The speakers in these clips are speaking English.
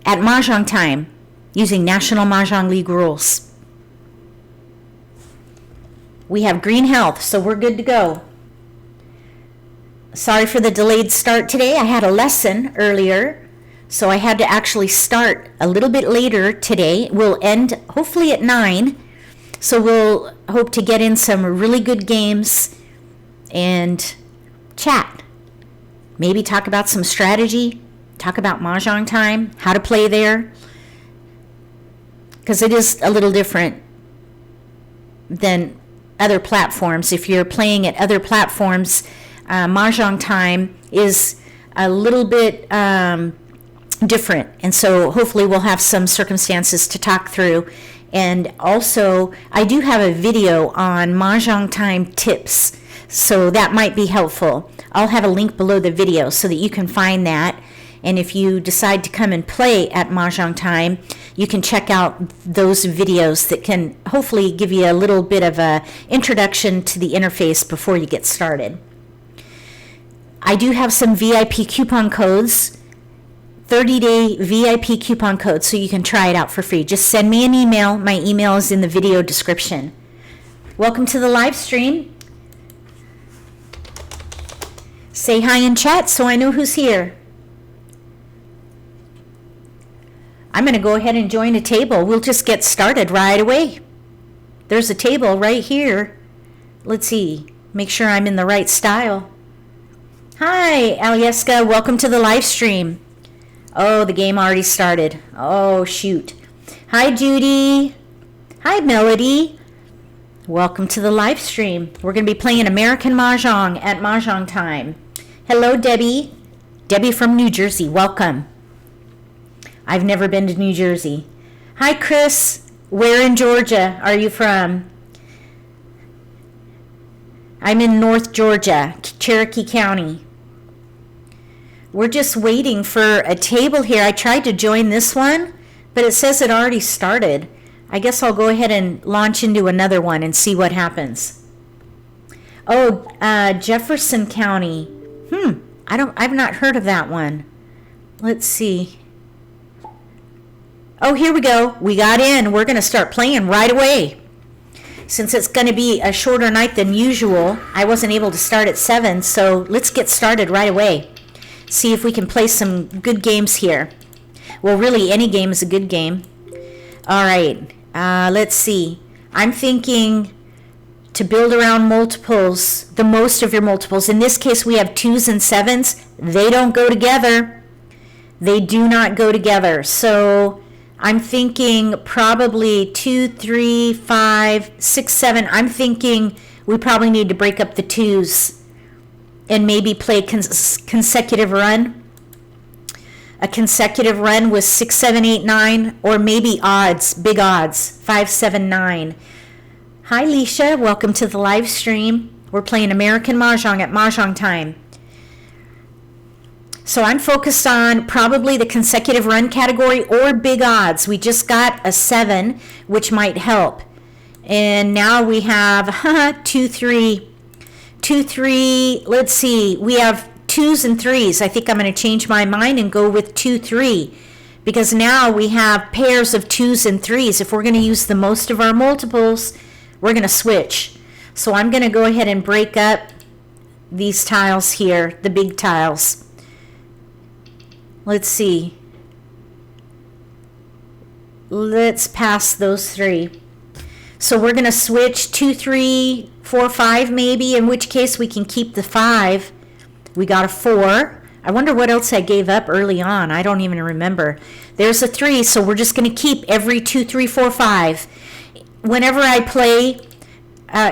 at Mah Jongg time using National Mah Jongg League rules. We have green health, so we're good to go. Sorry for the delayed start today. I had a lesson earlier, so I had to actually start a little bit later today. We'll end hopefully at 9, so we'll hope to get in some really good games and chat. Maybe talk about some strategy, talk about Mah Jongg time, how to play there, because it is a little different than other platforms. If you're playing at other platforms, Mah Jongg time is a little bit different, and so hopefully we'll have some circumstances to talk through. And also, I do have a video on Mah Jongg time tips, so that might be helpful. I'll have a link below the video so that you can find that. And if you decide to come and play at Mah Jongg time, you can check out those videos that can hopefully give you a little bit of a introduction to the interface before you get started. I do have some VIP coupon codes, 30-day VIP coupon codes, so you can try it out for free. Just send me an email. My email is in the video description. Welcome to the live stream. Say hi in chat so I know who's here. I'm going to go ahead and join a table. We'll just get started right away. There's a table right here. Let's see. Make sure I'm in the right style. Hi, Alyeska. Welcome to the live stream. Oh, the game already started. Oh, shoot. Hi, Judy. Hi, Melody. Welcome to the live stream. We're going to be playing American Mah Jongg at Mah Jongg time. Hello, Debbie. Debbie from New Jersey. Welcome. I've never been to New Jersey. Hi, Chris. Where in Georgia are you from? I'm in North Georgia, Cherokee County. We're just waiting for a table here. I tried to join this one, but it says it already started. I guess I'll go ahead and launch into another one and see what happens. Oh, Jefferson County. I've not heard of that one. Let's see. Oh, here we go. We got in. We're going to start playing right away. Since it's going to be a shorter night than usual, I wasn't able to start at 7, so let's get started right away. See if we can play some good games here. Well, really, any game is a good game. All right. Let's see. I'm thinking to build around multiples, the most of your multiples. In this case, we have 2s and 7s. They don't go together. They do not go together. So I'm thinking probably 2, 3, 5, 6, 7. I'm thinking we probably need to break up the 2s and maybe play consecutive run. A consecutive run with 6, 7, 8, 9, or maybe odds, big odds, 5, 7, 9. Hi, Leisha. Welcome to the live stream. We're playing American Mah Jongg at Mah Jongg time. So I'm focused on probably the consecutive run category or big odds. We just got a 7, which might help. And now we have 2, 3. 2, 3. Let's see. We have 2s and 3s. I think I'm going to change my mind and go with 2, 3. Because now we have pairs of 2s and 3s. If we're going to use the most of our multiples, we're going to switch. So I'm going to go ahead and break up these tiles here, the big tiles. Let's see. Let's pass those 3. So we're going to switch 2, 3, 4, 5 maybe, in which case we can keep the 5. We got a 4. I wonder what else I gave up early on. I don't even remember. There's a 3, so we're just going to keep every 2, 3, 4, 5. Whenever I play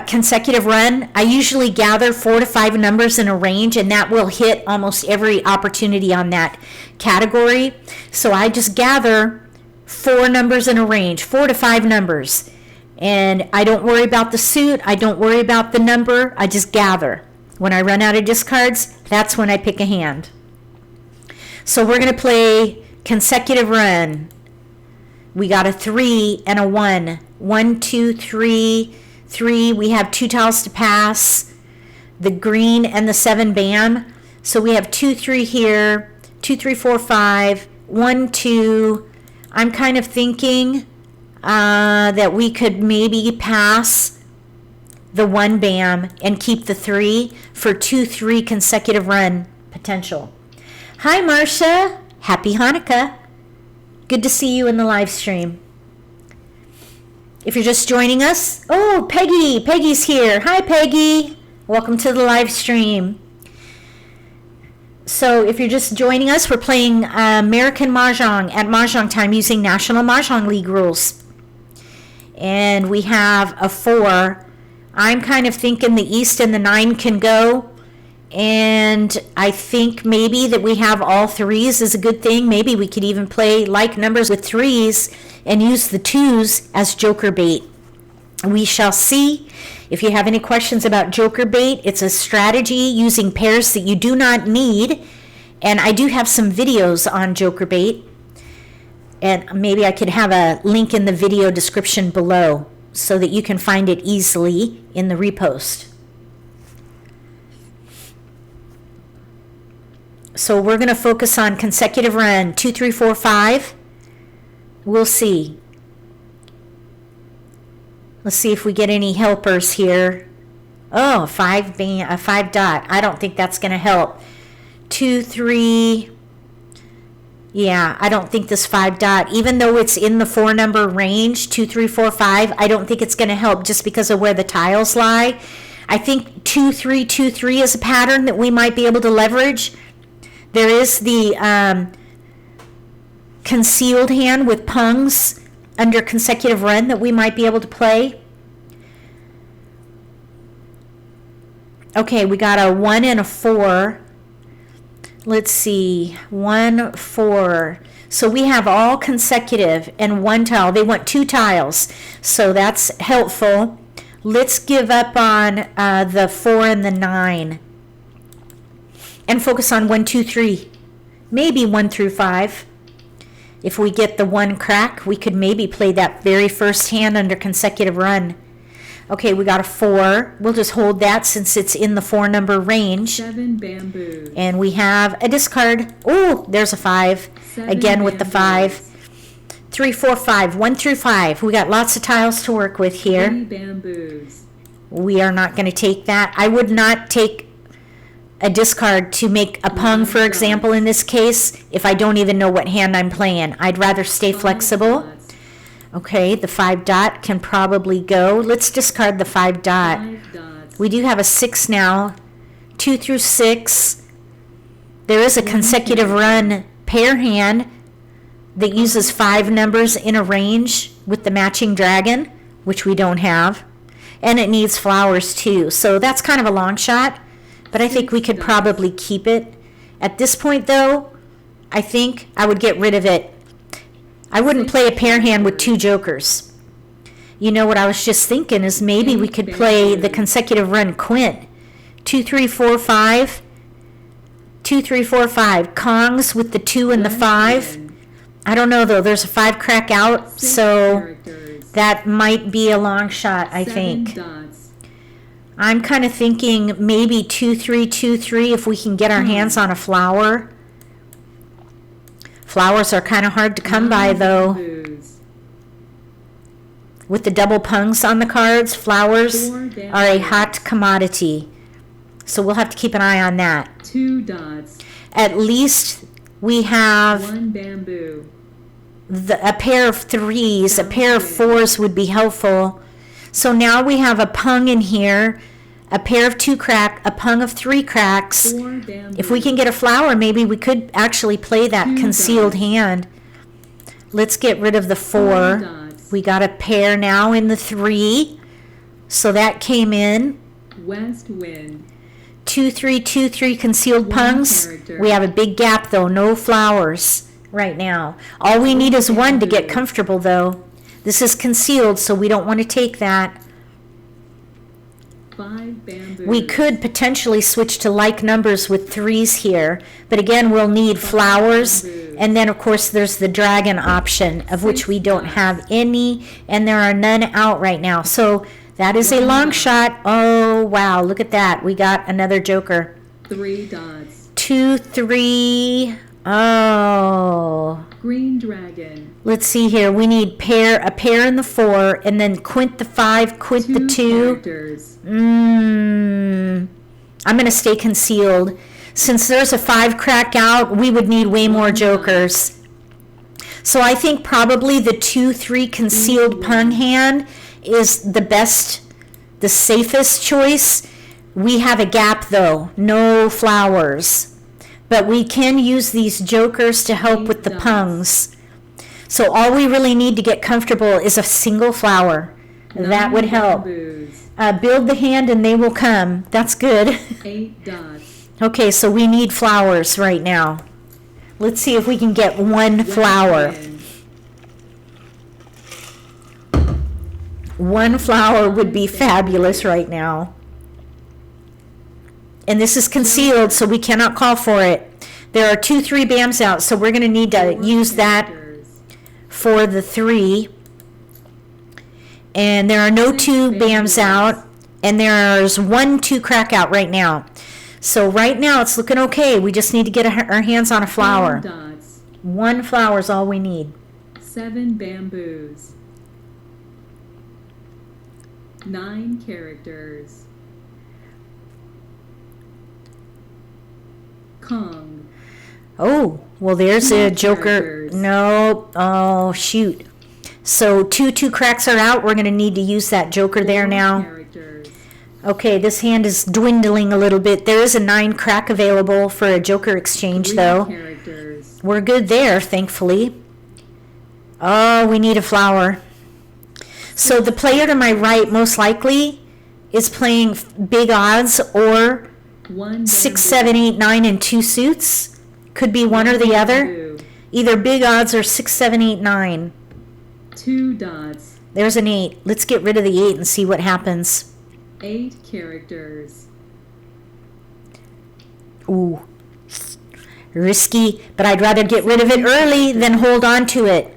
consecutive run, I usually gather 4 to 5 numbers in a range, and that will hit almost every opportunity on that category. So I just gather 4 numbers in a range, 4 to 5 numbers. And I don't worry about the suit. I don't worry about the number. I just gather. When I run out of discards, that's when I pick a hand. So we're going to play consecutive run. We got a 3 and a 1. 1, 2, 3, 3. We have 2 tiles to pass. The green and the 7 bam. So we have 2, 3 here. 2, 3, 4, 5. 1, 2. I'm kind of thinking that we could maybe pass the 1 bam and keep the 3 for 2-3 consecutive run potential. Hi, Marcia. Happy Hanukkah. Good to see you in the live stream. If you're just joining us, oh, Peggy's here. Hi, Peggy. Welcome to the live stream. So if you're just joining us, we're playing American Mah Jongg at Mah Jongg time using National Mah Jongg League rules. And we have a 4. I'm kind of thinking the East and the 9 can go. And I think maybe that we have all 3s is a good thing. Maybe we could even play like numbers with 3s and use the 2s as joker bait. We shall see. If you have any questions about joker bait, it's a strategy using pairs that you do not need. And I do have some videos on joker bait. And maybe I could have a link in the video description below so that you can find it easily in the repost. So we're going to focus on consecutive run 2, 3, 4, 5. We'll see. Let's see if we get any helpers here. Oh, a 5 dot. I don't think that's going to help. 2, 3. Yeah, I don't think this 5 dot, even though it's in the 4 number range, 2, 3, 4, 5, I don't think it's going to help just because of where the tiles lie. I think 2, 3, 2, 3 is a pattern that we might be able to leverage. There is the concealed hand with pungs under consecutive run that we might be able to play. Okay, we got a 1 and a 4. Let's see, 1, 4. So we have all consecutive and 1 tile. They want 2 tiles, so that's helpful. Let's give up on the 4 and the 9 and focus on 1, 2, 3. Maybe 1 through 5. If we get the 1 crack, we could maybe play that very first hand under consecutive run. Okay, we got a 4. We'll just hold that since it's in the 4 number range. 7 bamboos. And we have a discard. Oh, there's a 5. 7 Again with the 5. bamboos. 3, 4, 5. 1 through 5. We got lots of tiles to work with here. 3 bamboos. We are not going to take that. I would not take a discard to make a pung, for example, in this case, if I don't even know what hand I'm playing. I'd rather stay 5 flexible. dots. Okay, the 5 dot can probably go. Let's discard the 5 dot. 5 dots. We do have a 6 now. 2 through 6. There is a consecutive run pair hand that uses 5 numbers in a range with the matching dragon, which we don't have. And it needs flowers too. So that's kind of a long shot, but I think we could probably keep it. At this point though, I think I would get rid of it. I wouldn't play a pair hand with 2 jokers. You know what I was just thinking is maybe we could play the consecutive run quint. 2, 3, 4, 5. 2, 3, 4, 5. Kongs with the 2 and the 5. I don't know though. There's a 5 crack out, 6 so characters. that might be a long shot, I 7 think. dots. I'm kind of thinking maybe 2, 3, 2, 3 if we can get our hands on a flower. Flowers are kind of hard to come by 9 though. bamboos. With the double pungs on the cards, flowers 4 are a bamboos. hot commodity. So we'll have to keep an eye on that. 2 dots. At least we have 1 bamboo. a pair of 3s, a pair of 4s would be helpful. So now we have a pung in here, a pair of 2 crack, a pung of 3 cracks. 4 bamboos. If we can get a flower, maybe we could actually play that 2 concealed dots. hand. Let's get rid of the 4 4. dots. We got a pair now in the 3. So that came in. West wind. 2, 3, 2, 3 concealed 1 pungs. character. We have a big gap though, no flowers right now. All we need is 1 to get comfortable though. This is concealed, so we don't want to take that. 5 bamboos. We could potentially switch to like numbers with 3s here, but again, we'll need flowers. bamboos. And then, of course, there's the dragon option, of which 6 we don't dots. have any, and there are none out right now. So that is a 1 long dot. shot. Oh, wow, look at that. We got another joker. 3 dots. 2, 3. Oh, Green dragon. Let's see here. We need a pair in the 4, and then quint the 5, quint the 2. Characters. I'm going to stay concealed. Since there's a 5 crack out, we would need way more jokers. So I think probably the 2-3 concealed pung hand is the best, the safest choice. We have a gap though, no flowers. But we can use these jokers to help with the pungs. So all we really need to get comfortable is a single flower. That would help. Build the hand and they will come. That's good. 8 dots. Okay, so we need flowers right now. Let's see if we can get one flower. One flower would be fabulous right now. And this is concealed, so we cannot call for it. There are 2-3 bams out, so we're going to need to use that for the 3. And there are no 2 bams out, and there's 1-2 crack out right now. So right now it's looking okay. We just need to get our hands on a flower. 10 dots. 1 flower is all we need. 7 bamboos. 9 characters. Kong. Oh, well, there's a Two joker. characters. Nope. Oh, shoot. So 2 cracks are out. We're going to need to use that joker there 4 now. characters. Okay, this hand is dwindling a little bit. There is a 9 crack available for a joker exchange, 3 though. characters. We're good there, thankfully. Oh, we need a flower. So the player to my right, most likely, is playing big odds or 1 6, bamboo. 7, 8, 9, and 2 suits. Could be one or the other. Bamboo. Either big odds or 6, 7, 8, 9. 2 dots. There's an 8. Let's get rid of the 8 and see what happens. 8 characters. Ooh. Risky, but I'd rather get rid of it early than hold on to it.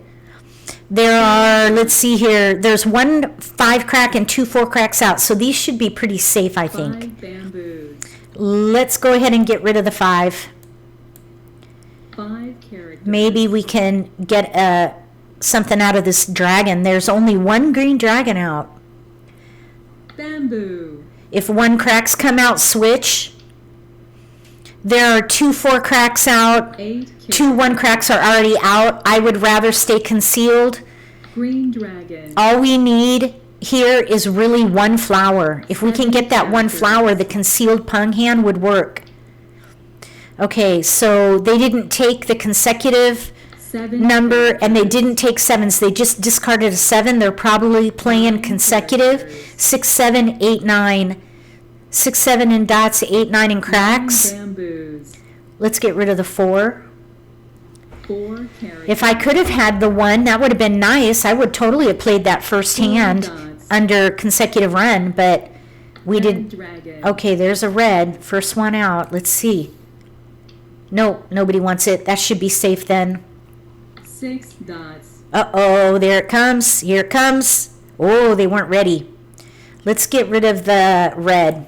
There are, let's see here, there's 1 5 crack and 2 4 cracks out, so these should be pretty safe, I think. 5 bamboos. Let's go ahead and get rid of the 5. 5 characters. Maybe we can get something out of this dragon. There's only 1 green dragon out. Bamboo. If 1 cracks come out, switch. There are 2 4 cracks out. 8 2 1 cracks are already out. I would rather stay concealed. Green dragon. All we need here is really 1 flower. If we can get that 1 flower, the concealed pung hand would work. Okay, so they didn't take the consecutive 7 number and they characters. didn't take 7s. They just discarded a 7. They're probably playing 9 consecutive. characters. 6, 7, 8, 9. 6, 7 in dots, 8, 9 in 9 cracks. bamboos. Let's get rid of the 4. 4 characters. If I could have had the 1, that would have been nice. I would totally have played that first 4 hand dots. under consecutive run, but we Red did. dragon. Okay, there's a red. First one out. Let's see. Nope, nobody wants it. That should be safe then. 6 dots. Uh-oh, there it comes. Here it comes. Oh, they weren't ready. Let's get rid of the red.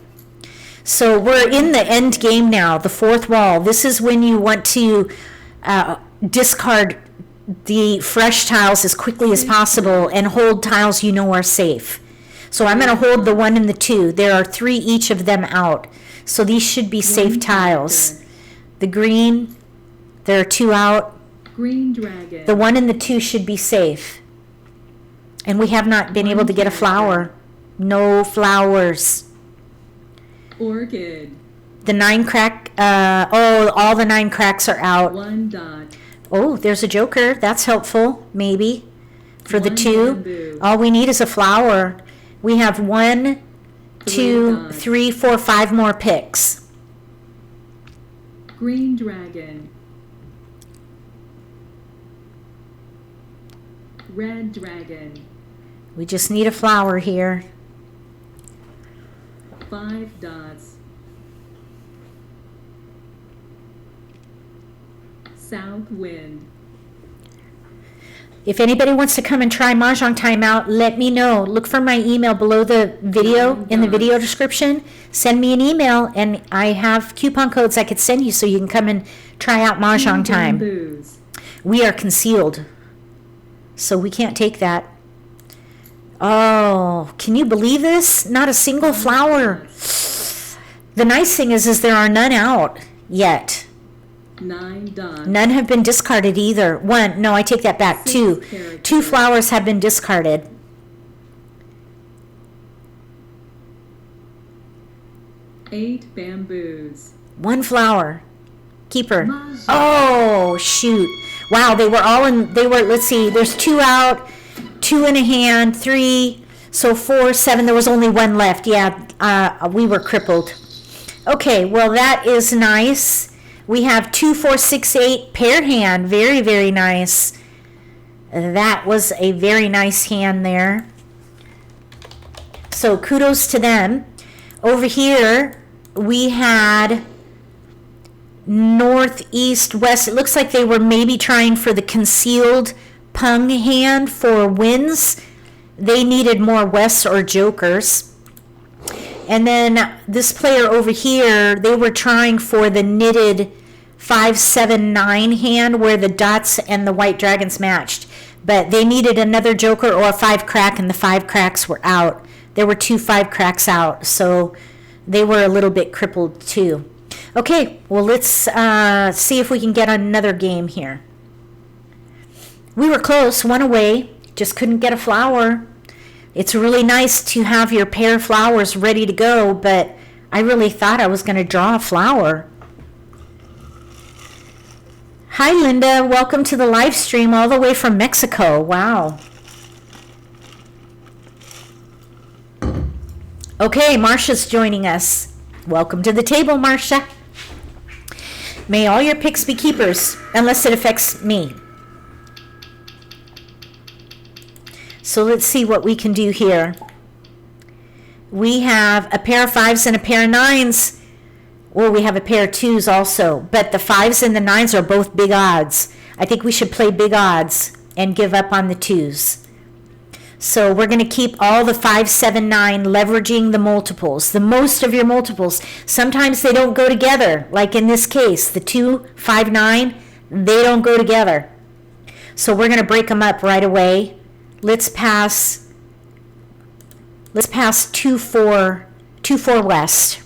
So we're in the end game now, the 4th wall. This is when you want to discard the fresh tiles as quickly as possible and hold tiles you know are safe. So I'm going to hold the 1 and the 2. There are 3 each of them out. So these should be safe 1 tiles. character. The green, there are 2 out. Green dragon. The 1 and the 2 should be safe. And we have not been 1 able to get a flower. character. No flowers. Orchid. The 9 crack, all the 9 cracks are out. 1 dot. Oh, there's a joker. That's helpful, maybe, for the 1 2. bamboo. All we need is a flower. We have 1, 2, dots. 3, 4, 5 more picks. Green dragon. Red dragon. We just need a flower here. 5 dots. South wind. If anybody wants to come and try Mah Jongg Timeout, let me know. Look for my email below the video, in the video description. Send me an email, and I have coupon codes I could send you so you can come and try out Mah 2 Jongg Time. bamboos. We are concealed, so we can't take that. Oh, can you believe this? Not a single flower. The nice thing is there are none out yet. 9 dots. None have been discarded either. One, no, I take that back. 6 Two. characters. 2 flowers have been discarded. 8 bamboos. 1 flower. Keeper. Mahj. Oh, shoot. Wow, let's see, there's 2 out, 2 in a hand, 3, so 4, 7, there was only 1 left. Yeah, we were crippled. Okay, well, that is nice. We have 2, 4, 6, 8 pair hand. Very, very nice. That was a very nice hand there. So kudos to them. Over here, we had north, east, west. It looks like they were maybe trying for the concealed pung hand for wins. They needed more wests or jokers. And then this player over here, they were trying for the knitted 5, 7, 9 hand where the dots and the white dragons matched. But they needed another joker or a 5 crack, and the 5 cracks were out. There were 2 5 cracks out, so they were a little bit crippled too. Okay, well, let's see if we can get another game here. We were close, 1 away, just couldn't get a flower. It's really nice to have your pair of flowers ready to go, but I really thought I was going to draw a flower. Hi, Linda. Welcome to the live stream all the way from Mexico. Wow. Okay, Marcia's joining us. Welcome to the table, Marcia. May all your picks be keepers, unless it affects me. So let's see what we can do here. We have a pair of 5s and a pair of 9s. Well, we have a pair of 2s also, but the 5s and the 9s are both big odds. I think we should play big odds and give up on the 2s. So we're going to keep all the 5, 7, 9, leveraging the multiples, the most of your multiples. Sometimes they don't go together, like in this case, the 2, 5, 9, they don't go together. So we're going to break them up right away. Let's pass 2, 4 west.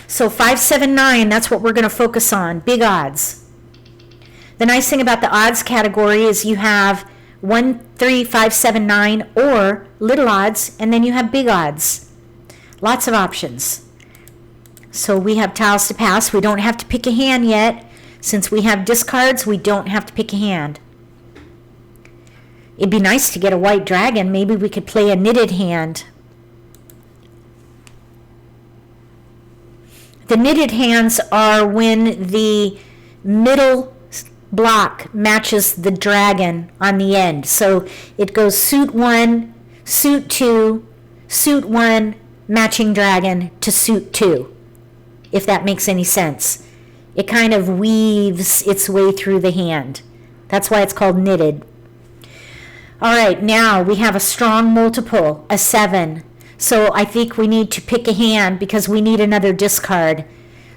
So 5, 7, 9, that's what we're going to focus on, big odds. The nice thing about the odds category is you have 1, 3, 5, 7, 9, or little odds, and then you have big odds. Lots of options. So we have tiles to pass. We don't have to pick a hand yet. Since we have discards, we don't have to pick a hand. It'd be nice to get a white dragon. Maybe we could play a knitted hand. The knitted hands are when the middle block matches the dragon on the end. So it goes suit 1, suit 2, suit 1, matching dragon to suit 2, if that makes any sense. It kind of weaves its way through the hand. That's why it's called knitted. All right, now we have a strong multiple, a 7. So I think we need to pick a hand because we need another discard.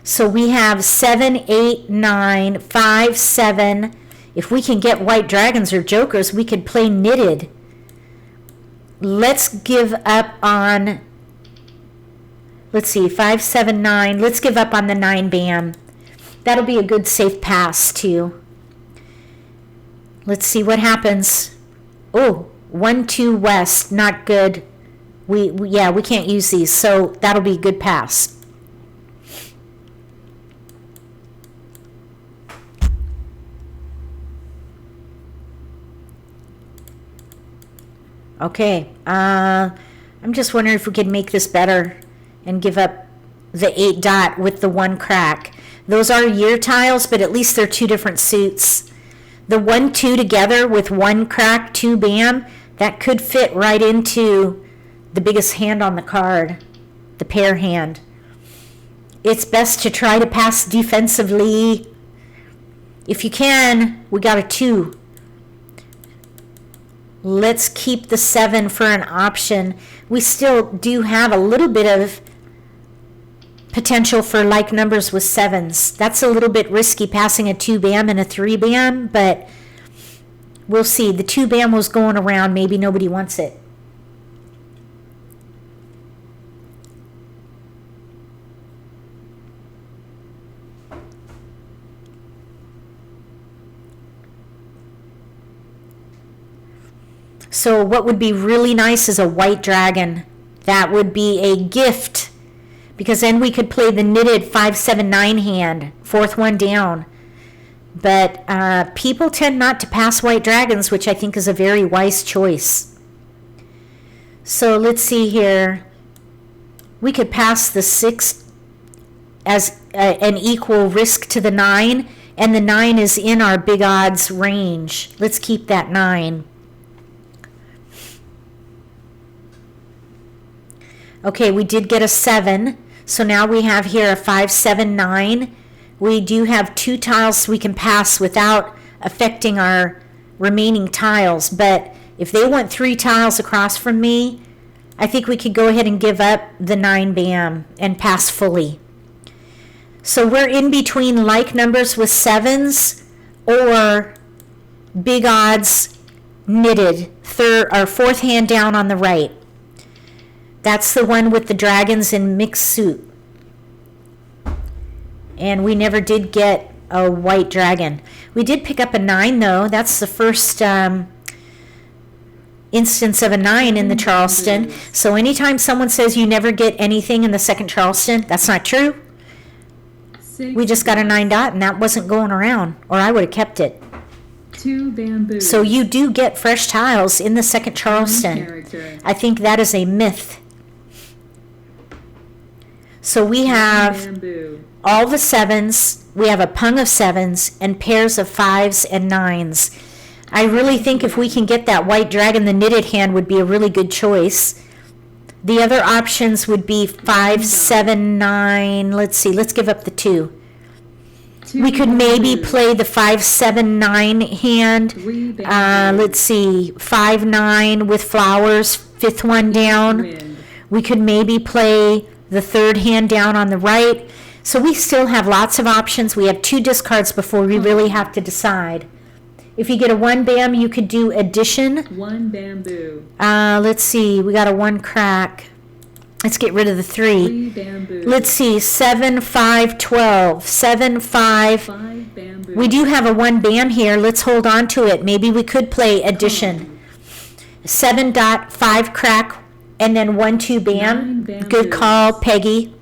So we have 7, 8, 9, 5, 7. If we can get white dragons or jokers, we could play knitted. Let's give up on, let's see, 5, 7, 9. Let's give up on the 9 bam. That'll be a good safe pass too. Let's see what happens. Oh, 1, 2 west, not good. We can't use these, so that'll be a good pass. Okay, I'm just wondering if we could make this better and give up the 8 dot with the 1 crack. Those are year tiles, but at least they're 2 different suits. The 1, 2 together with 1 crack, 2 bam, that could fit right into the biggest hand on the card, the pair hand. It's best to try to pass defensively. If you can, we got a 2. Let's keep the 7 for an option. We still do have a little bit of potential for like numbers with sevens. That's a little bit risky passing a 2 bam and a 3 bam, but we'll see. The 2 bam was going around. Maybe nobody wants it. So what would be really nice is a white dragon. That would be a gift, because then we could play the knitted 5-7-9 hand, fourth one down. But people tend not to pass white dragons, which I think is a very wise choice. So let's see here. We could pass the 6 as an equal risk to the 9, and the 9 is in our big odds range. Let's keep that 9. Okay, we did get a 7, so now we have here a 5-7-9. We do have 2 tiles we can pass without affecting our remaining tiles, but if they want 3 tiles across from me, I think we could go ahead and give up the 9 bam and pass fully. So we're in between like numbers with 7s or big odds knitted, third or fourth hand down on the right. That's the one with the dragons in mixed suit. And we never did get a white dragon. We did pick up a 9 though. That's the first instance of a 9 in the Charleston. So anytime someone says you never get anything in the second Charleston, that's not true. We just got a 9 dot and that wasn't going around, or I would have kept it. 2 bamboos. So you do get fresh tiles in the second Charleston. I think that is a myth. So we have Bamboo. all the 7s, we have a pung of 7s, and pairs of 5s and 9s. I really think if we can get that white dragon, the knitted hand would be a really good choice. The other options would be 5, 7, 9. Let's see, let's give up the 2. 2 We could maybe bamboos. play the 5, 7, 9 hand. 3 bamboos. Let's see, 5, 9 with flowers, fifth one down. Wind. We could maybe play the third hand down on the right. So we still have lots of options. We have 2 discards before we really have to decide. If you get a 1 bam, you could do addition. 1 bamboo. Let's see, we got a 1 crack. Let's get rid of the 3. 3 bamboos. Let's see, 7, 5, 12. 7, 5. 5 bamboos. We do have a 1 bam here. Let's hold on to it. Maybe we could play addition. 7 dot, 5 crack, and then 1, 2 bam. 9 bamboos. Good call, Peggy.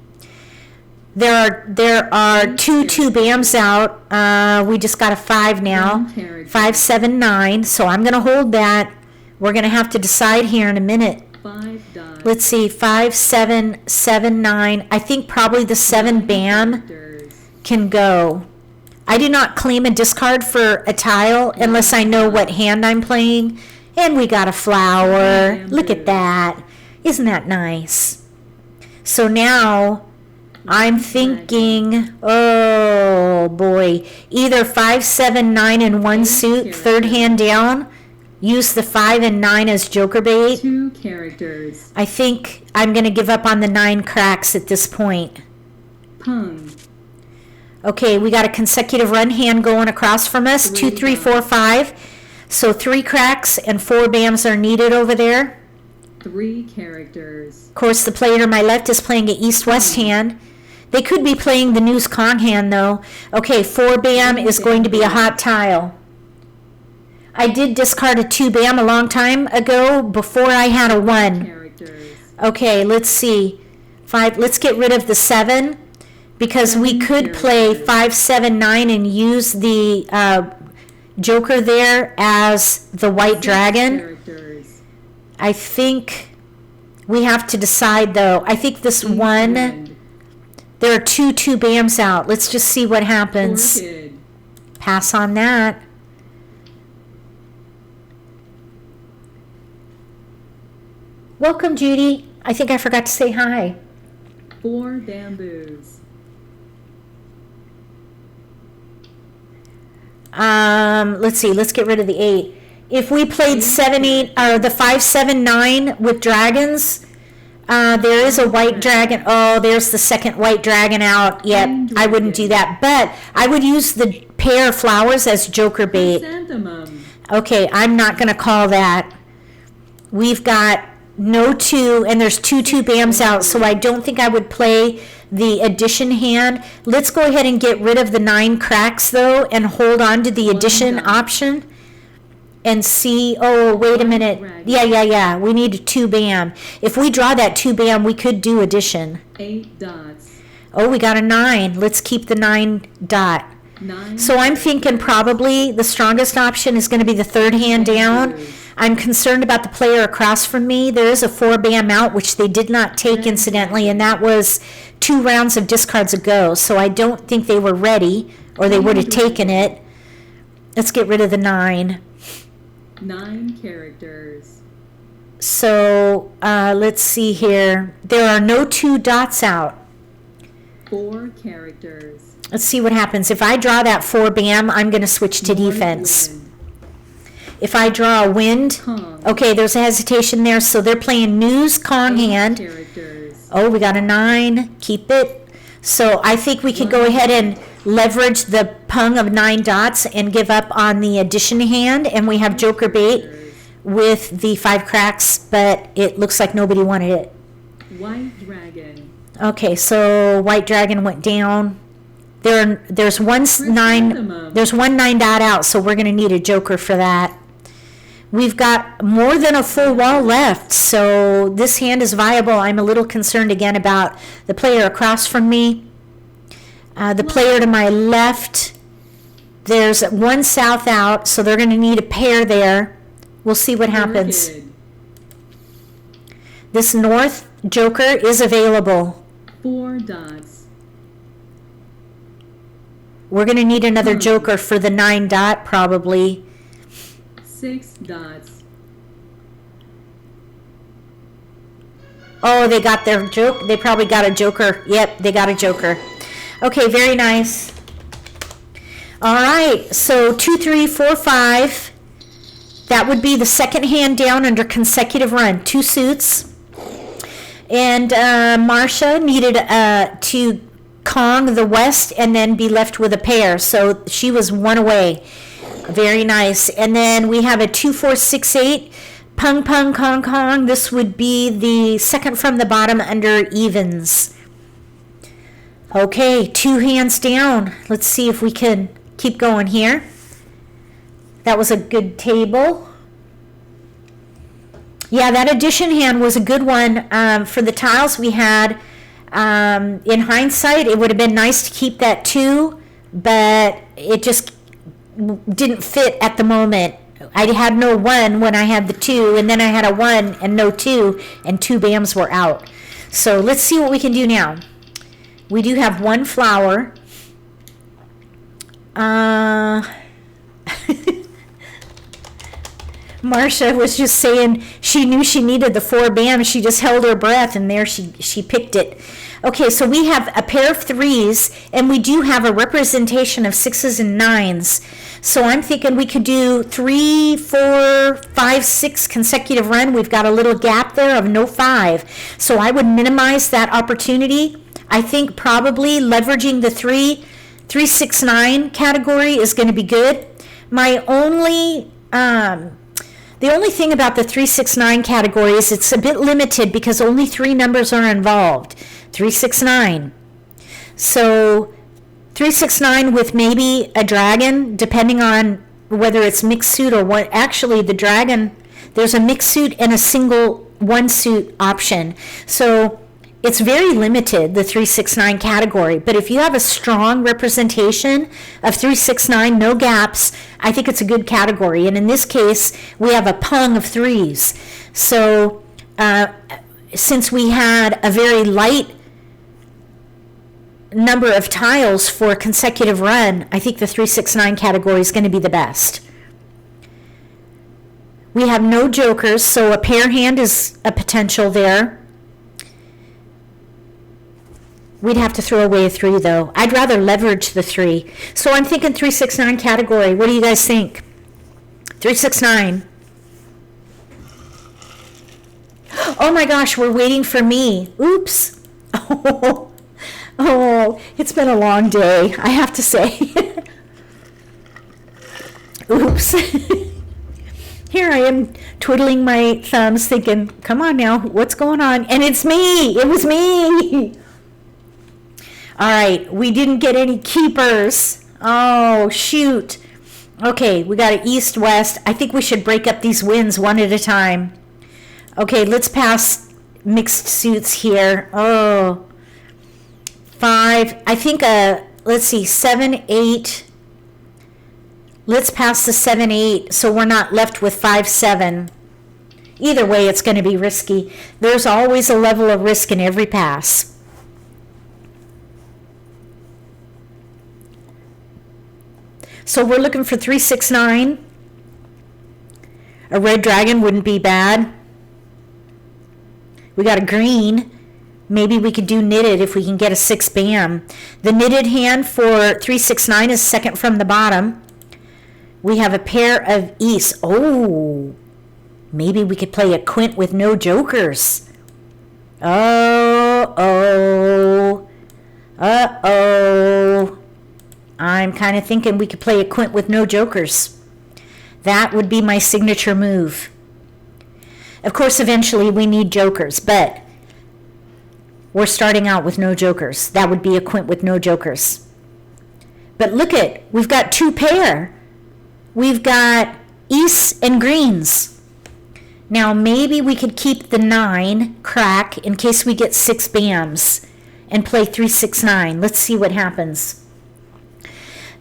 There are 2 bams out. We just got a 5 now. 1 character. 5, 7, 9. So I'm going to hold that. We're going to have to decide here in a minute. 5 dots. Let's see, 5, 7, 7, 9. I think probably the 7 bam Characters. can go. I do not claim a discard for a tile unless I know what hand I'm playing. And we got a flower. Look at that. Isn't that nice? So now I'm thinking, oh boy, either 5, 7, 9 in one suit, third hand down. Use the 5 and 9 as joker bait. 2 characters. I think I'm going to give up on the 9 cracks at this point. Pung. Okay, we got a consecutive run hand going across from us. 2, 3, 4, 5. So 3 cracks and 4 bams are needed over there. 3 characters. Of course, the player to my left is playing an east-west hand. They could be playing the news Kong hand, though. Okay, 4 bam is going to be a hot tile. I did discard a 2 bam a long time ago before I had a 1. Characters. Okay, let's see. 5. Let's get rid of the 7 because we could play 5, 7, 9 and use the joker there as the white dragon. Characters. I think we have to decide though. I think this one, Wind. there are 2 bams out. Let's just see what happens. Orchid. Pass on that. Welcome, Judy. I think I forgot to say hi. 4 bamboos. Let's see. Let's get rid of the 8. If we played 7, 8, or the 5, 7, 9 with dragons, There is a white dragon. Oh, there's the second white dragon out. Yep, I wouldn't do that. But I would use the pair of flowers as joker bait. Chrysanthemum. Okay, I'm not going to call that. We've got no 2, and there's 2 bams out, so I don't think I would play the addition hand. Let's go ahead and get rid of the 9 cracks, though, and hold on to the addition option. And see, oh, wait a minute. Yeah. We need a 2 bam. If we draw that 2 bam, we could do addition. 8 dots. Oh, we got a 9. Let's keep the 9 dot. 9. So I'm thinking probably the strongest option is going to be the 3rd hand down. I'm concerned about the player across from me. There is a 4 bam out, which they did not take incidentally, and that was 2 rounds of discards ago. So I don't think they were ready, or they would have taken it. Let's get rid of the 9. 9 characters. So let's see here. There are no 2 dots out. 4 characters. Let's see what happens. If I draw that 4 bam, I'm going to switch to North defense. wind. If I draw a wind, Kong. okay, there's a hesitation there. So they're playing news Kong 8 hand. characters. Oh, we got a 9. Keep it. So I think we could go ahead and leverage the pung of 9 dots and give up on the addition hand. And we have joker bait with the 5 cracks, but it looks like nobody wanted it. White dragon. Okay, so white dragon went down. There's one 9. There's one 9 dot out, so we're going to need a joker for that. We've got more than a full wall left, so this hand is viable. I'm a little concerned again about the player across from me. The player to my left, there's 1 south out, so they're going to need a pair there. We'll see what happens. Orchid. This north joker is available. 4 dots. We're going to need another joker for the 9 dot probably. 6 dots. Oh, they got their joke. They probably got a joker. Yep, they got a joker. Okay, very nice. All right, so 2, 3, 4, 5. That would be the second hand down under consecutive run. 2 suits. And Marcia needed to Kong the west and then be left with a pair. So she was 1 away. Very nice. And then we have a 2, 4, 6, 8. Pung, pung, Kong, Kong. This would be the second from the bottom under evens. Okay, 2 hands down. Let's see if we can keep going here. That was a good table. Yeah, that addition hand was a good one. For the tiles we had, in hindsight, it would have been nice to keep that 2, but it just didn't fit at the moment. I had no 1 when I had the 2, and then I had a 1 and no 2, and 2 bams were out. So let's see what we can do now. We do have 1 flower. Marcia was just saying she knew she needed the 4 bams. She just held her breath, and there she picked it. Okay, so we have a pair of 3s, and we do have a representation of 6s and 9s. So I'm thinking we could do 3, 4, 5, 6 consecutive run. We've got a little gap there of no 5. So I would minimize that opportunity. I think probably leveraging the 3, 3, 6, 9 category is going to be good. My only, the only thing about the 3, 6, 9 category is it's a bit limited because only 3 numbers are involved. 3, 6, 9. So 3, 6, 9 with maybe a dragon, depending on whether it's mixed suit or what. Actually, the dragon, there's a mixed suit and a single 1 suit option. So it's very limited, the 3, 6, 9 category. But if you have a strong representation of 3, 6, 9, no gaps, I think it's a good category. And in this case, we have a pung of 3s. So since we had a very light number of tiles for a consecutive run, I think the 3, 6, 9 category is going to be the best. We have no jokers, so a pair hand is a potential there. We'd have to throw away a 3, though. I'd rather leverage the 3. So I'm thinking 3, 6, 9 category. What do you guys think? 3, 6, 9. Oh my gosh, we're waiting for me. Oops. Oh, it's been a long day, I have to say. Oops. Here I am twiddling my thumbs thinking, come on now, what's going on? And it's me. It was me. All right, we didn't get any keepers. Oh, shoot. Okay, we got an east-west. I think we should break up these winds one at a time. Okay, let's pass mixed suits here. Oh, 5. I think, let's see, 7, 8. Let's pass the 7, 8 so we're not left with 5, 7. Either way, it's going to be risky. There's always a level of risk in every pass. So we're looking for 3, 6, 9. A red dragon wouldn't be bad. We got a green. Maybe we could do knitted if we can get a 6 bam. The knitted hand for 3, 6, 9 is second from the bottom. We have a pair of east. Oh, maybe we could play a quint with no jokers. Uh-oh. I'm kind of thinking we could play a quint with no jokers. That would be my signature move. Of course, eventually we need jokers, but we're starting out with no jokers. That would be a quint with no jokers. But look it, we've got 2 pair. We've got easts and greens. Now maybe we could keep the 9 crack in case we get 6 bams and play 3, 6, 9. Let's see what happens.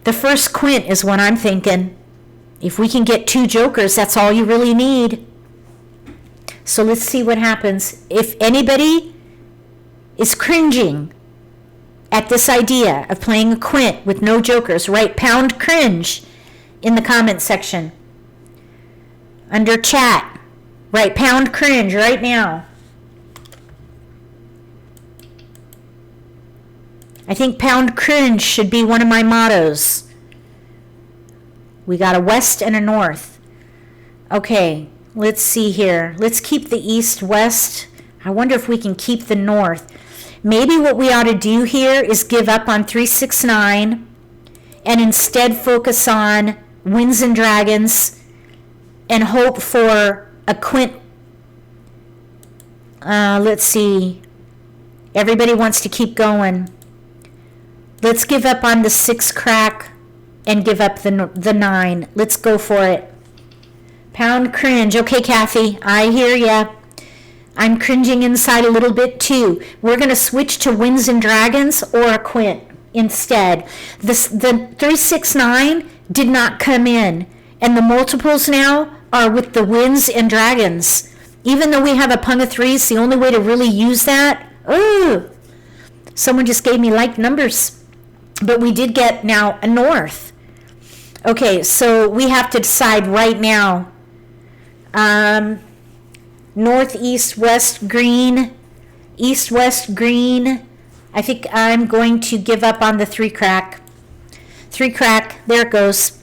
The first quint is what I'm thinking. If we can get 2 jokers, that's all you really need. So let's see what happens. If anybody is cringing at this idea of playing a quint with no jokers, write pound cringe in the comment section. Under chat, write pound cringe right now. I think pound cringe should be one of my mottos. We got a west and a north. Okay, let's see here. Let's keep the east-west. I wonder if we can keep the north. Maybe what we ought to do here is give up on 3, 6, 9 and instead focus on winds and dragons and hope for a quint. Let's see. Everybody wants to keep going. Let's give up on the 6 crack and give up the 9. Let's go for it. Pound cringe. Okay, Kathy, I hear ya. I'm cringing inside a little bit too. We're going to switch to winds and dragons or a quint instead. The 3, 6, 9 did not come in, and the multiples now are with the winds and dragons. Even though we have a pung of 3s, the only way to really use that, someone just gave me like numbers. But we did get now a north. Okay, so we have to decide right now. North, east, west, green. East, west, green. I think I'm going to give up on the 3 crack. 3 crack, there it goes.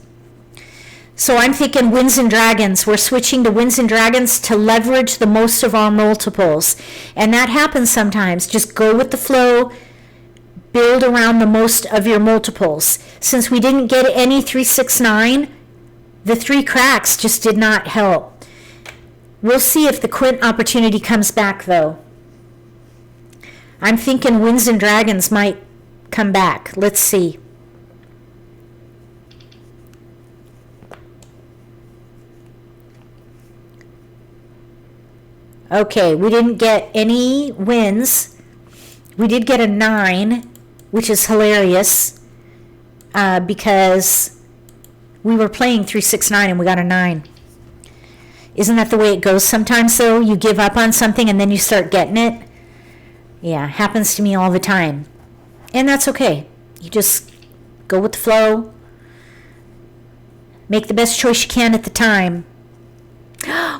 So I'm thinking winds and dragons. We're switching to winds and dragons to leverage the most of our multiples. And that happens sometimes. Just go with the flow. Build around the most of your multiples. Since we didn't get any 3, 6, 9, the 3 cracks just did not help. We'll see if the quint opportunity comes back, though. I'm thinking winds and dragons might come back. Let's see. Okay, we didn't get any wins. We did get a 9, which is hilarious because we were playing 3, 6, 9 and we got a 9. Isn't that the way it goes sometimes, though? You give up on something and then you start getting it. Yeah, happens to me all the time. And that's okay. You just go with the flow. Make the best choice you can at the time.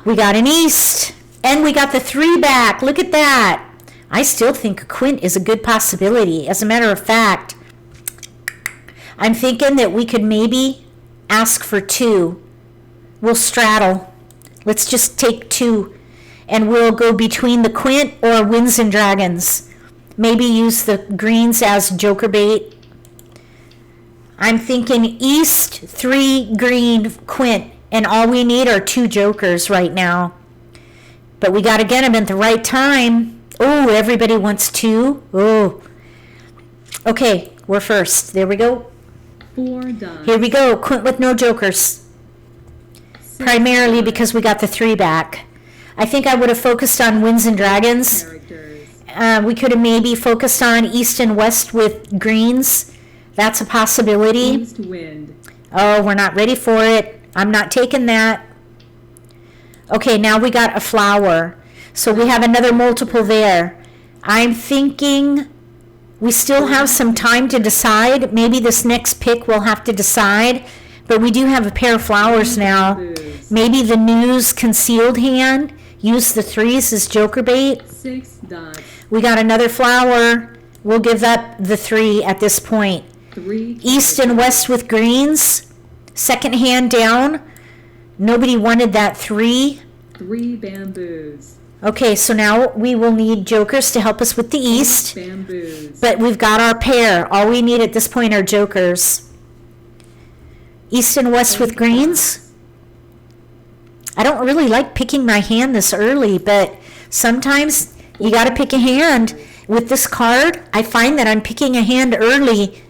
We got an east. And we got the 3 back. Look at that. I still think a quint is a good possibility. As a matter of fact, I'm thinking that we could maybe ask for 2. We'll straddle. Let's just take 2 And we'll go between the quint or winds and dragons. Maybe use the greens as joker bait. I'm thinking east, 3 green quint, and all we need are 2 jokers right now. But we got to get them at the right time. Oh, everybody wants 2. Oh. Okay, we're first. There we go. 4 dots. Here we go. Quint with no jokers. 6 Primarily dots. because we got the 3 back. I think I would have focused on winds and dragons. Characters. We could have maybe focused on east and west with greens. That's a possibility. East wind. Oh, we're not ready for it. I'm not taking that. Okay, now we got a flower. So we have another multiple there. I'm thinking we still have some time to decide. Maybe this next pick we'll have to decide. But we do have a pair of flowers now. Bamboos. Maybe the news concealed hand. Use the 3s as joker bait. 6 dots. We got another flower. We'll give up the 3 at this point. 3 East and west with greens. Second hand down. Nobody wanted that 3. 3 bamboos. Okay, so now we will need jokers to help us with the east. Bamboos. But we've got our pair. All we need at this point are jokers. East and west with greens. I don't really like picking my hand this early, but sometimes you got to pick a hand. With this card, I find that I'm picking a hand early.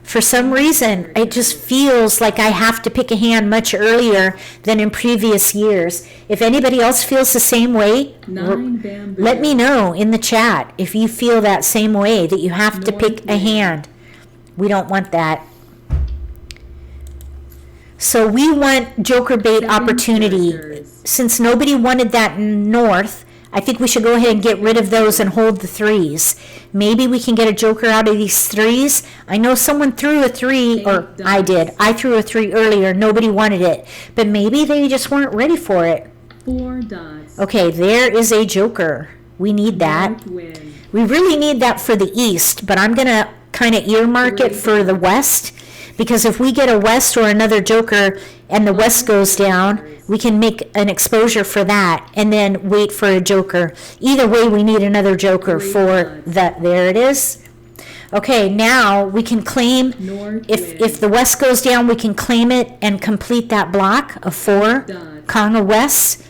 For some reason, it just feels like I have to pick a hand much earlier than in previous years. If anybody else feels the same way, 9 bamboos. let me know in the chat if you feel that same way, that you have to pick a hand. We don't want that. So we want joker bait 7 opportunity. characters. Since nobody wanted that north, I think we should go ahead and get rid of those and hold the 3s. Maybe we can get a joker out of these 3s. I know someone threw a 3, or I did. I threw a 3 earlier. Nobody wanted it. But maybe they just weren't ready for it. 4 dots. Okay, there is a joker. We need that. North wind. We really need that for the east, but I'm going to kind of earmark it for the west, because if we get a west or another joker and the west goes down, we can make an exposure for that and then wait for a joker. Either way, we need another joker for that. There it is. Okay, now we can claim, North if wind. the west goes down, we can claim it and complete that block of 4, Dots. Conga west,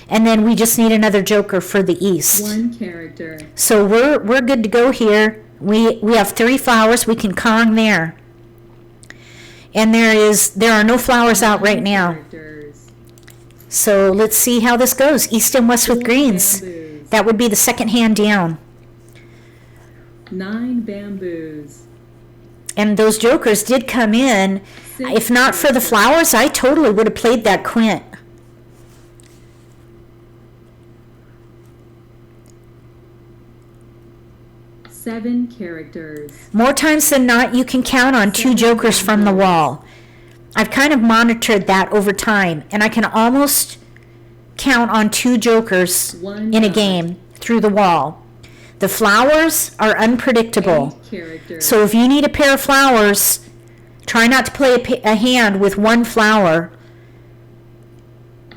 and then we just need another joker for the east. 1 character. So we're good to go here. We have 3 flowers. We can Kong there. And there are no flowers out right now. Characters. So let's see how this goes. East and west with 4 greens. bamboos. That would be the second hand down. 9 bamboos. And those jokers did come in. 6 If not for the characters. flowers, I totally would have played that quint. Seven characters. More times than not, you can count on 2 jokers from the wall. I've kind of monitored that over time, and I can almost count on 2 jokers 1 in a dot. game through the wall. The flowers are unpredictable. 8 characters. So if you need a pair of flowers, try not to play a hand with 1 flower,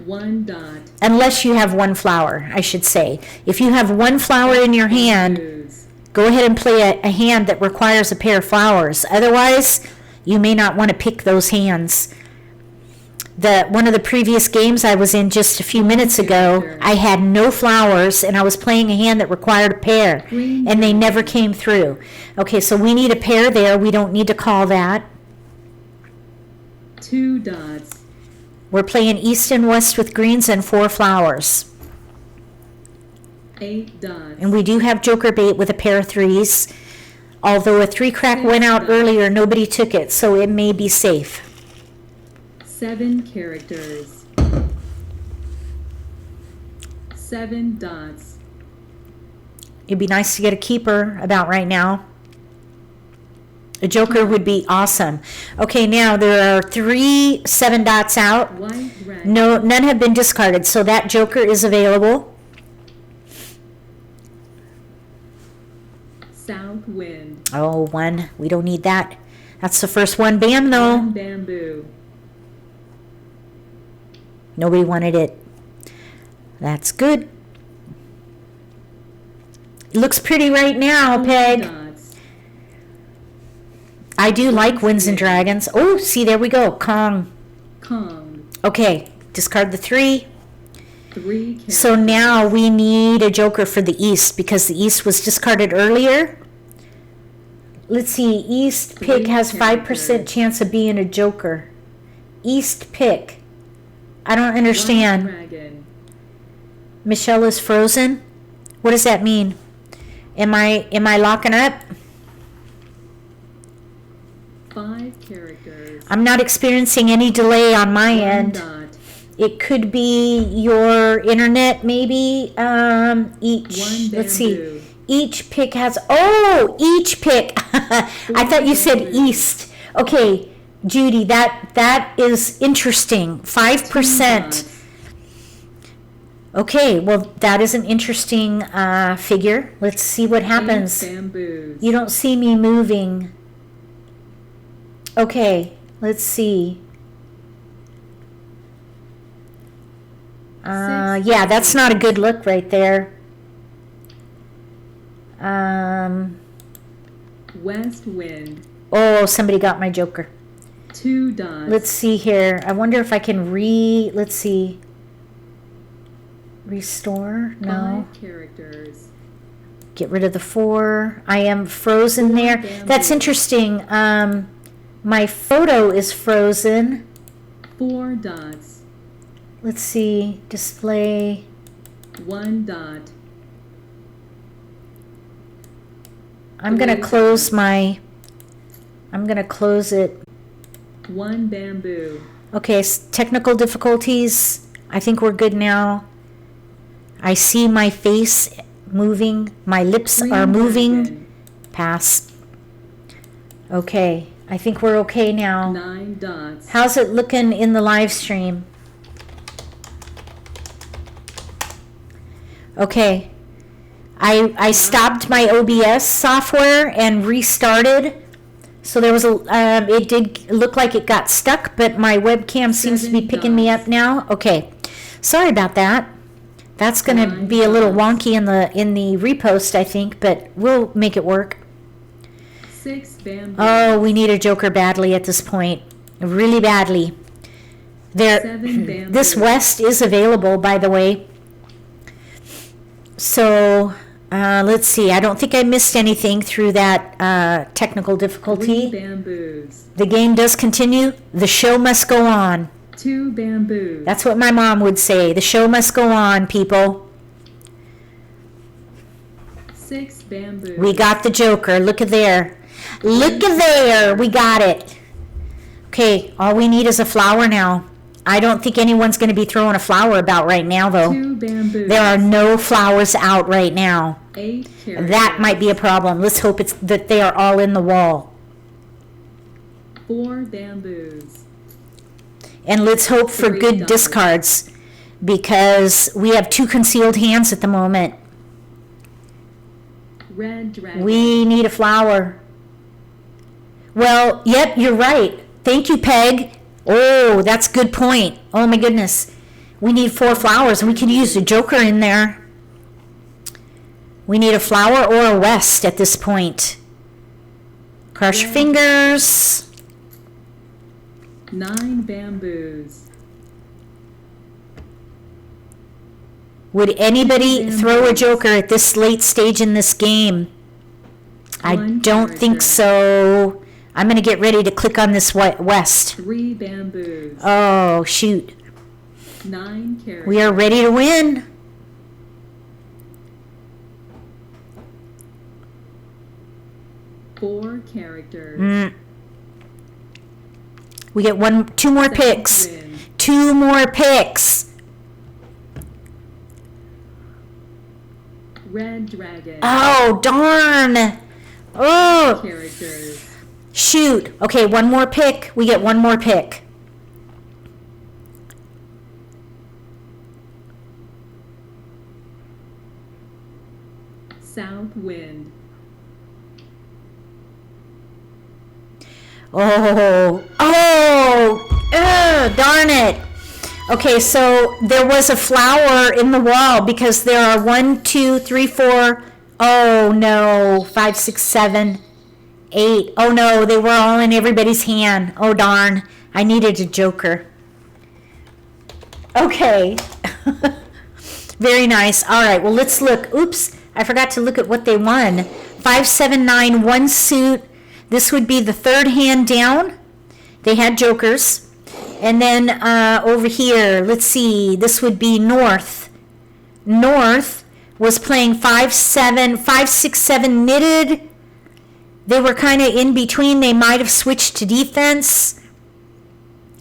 1 dot. unless you have 1 flower, I should say. If you have 1 flower in your hand, Bamboos. go ahead and play a hand that requires a pair of flowers. Otherwise, you may not want to pick those hands. One of the previous games I was in just a few minutes ago, I had no flowers, and I was playing a hand that required a pair, Green and they never came through. Okay, so we need a pair there. We don't need to call that. 2 dots. We're playing east and west with greens and 4 flowers. 8 dots. And we do have joker bait with a pair of 3s. Although a 3 crack went out earlier, nobody took it, so it may be safe. 7 characters. 7 dots. It'd be nice to get a keeper about right now. A joker would be awesome. Okay, now there are 3 7 dots out. White dragon. No, none have been discarded, so that joker is available. South wind. Oh, 1. We don't need that. That's the first one. Bam, though. 1 bamboo. Nobody wanted it. That's good. Looks pretty right now, 4 Peg. dots. I do like Winds and Dragons. Oh, see, there we go. Kong. Kong. Okay, discard the 3. 3 characters. So now we need a joker for the East because the East was discarded earlier. Let's see, East pick 3 has 5% characters. chance of being a joker. East pick. I don't 1 understand. dragon. Michelle is frozen. What does that mean? Am I locking up? 5 characters. I'm not experiencing any delay on my 1 end. dot. It could be your internet, maybe. Each. 1 Let's see. bamboo. Each pick has. Each pick. I thought you said bamboo. East. Okay, Judy, that is interesting. 2 5%. dots. Okay, well, that is an interesting figure. Let's see what 8 happens. bamboos. You don't see me moving. Okay, let's see. 6 Yeah, that's not a good look right there. West wind. Oh, somebody got my joker. 2 dots. Let's see here. I wonder if I can let's see. Restore? No. 5 characters. Get rid of the 4. I am frozen 4 there. bamboo. That's interesting. My photo is frozen. 4 dots. Let's see. Display. 1 dot. I'm going to 3 close dots. I'm going to close it. 1 bamboo. Okay, technical difficulties. I think we're good now. I see my face moving. My lips Green are moving. dragon. Pass. Okay, I think we're okay now. 9 dots. How's it looking in the live stream? Okay. I stopped my OBS software and restarted. So there was it did look like it got stuck, but my webcam seems to be 7 picking me dots. up now. Okay. Sorry about that. That's going to 9 be a little dots. wonky in the repost, I think, but we'll make it work. 6 bamboos. Oh, we need a joker badly at this point. Really badly. 7 bamboos. This West is available, by the way. So, let's see. I don't think I missed anything through that technical 3 difficulty. bamboos. The game does continue. The show must go on. 2 bamboos. That's what my mom would say. The show must go on, people. 6 bamboos. We got the joker. Look at there. Look at there. We got it. Okay, all we need is a flower now. I don't think anyone's going to be throwing a flower about right now, though. 2 bamboos. There are no flowers out right now. 8 characters. That might be a problem. Let's hope it's that they are all in the wall. 4 bamboos. And let's hope for 3 good dots. discards because we have 2 concealed hands at the moment. Red dragon. We need a flower. Well, yep, you're right. Thank you, Peg. Oh, that's a good point. Oh my goodness. We need 4 flowers and we could use a joker in there. We need a flower or a West at this point. Cross your fingers. 9 bamboos. Would anybody throw a joker at this late stage in this game? I One don't think character. so. I'm going to get ready to click on this West. 3 bamboos. Oh, shoot. 9 characters. We are ready to win. Four characters. We get 2 more Second picks. win. 2 more picks. Red dragon. Oh, darn. Oh, Characters. shoot. Okay, 1 more pick. We get 1 more pick. South wind. Darn it. Okay, so there was a flower in the wall because there are 1, 2, 3, 4, Oh no, 5, 6, 7, 8. Oh no, they were all in everybody's hand. Oh darn, I needed a joker. Okay. Very nice. All right, well, let's look. Oops, I forgot to look at what they won. 5, 7, 9, one suit. This would be the third hand down. They had jokers. And then over here, let's see, this would be North. North was playing 5, 7, 5, 6, 7 knitted. They were kind of in between. They might have switched to defense.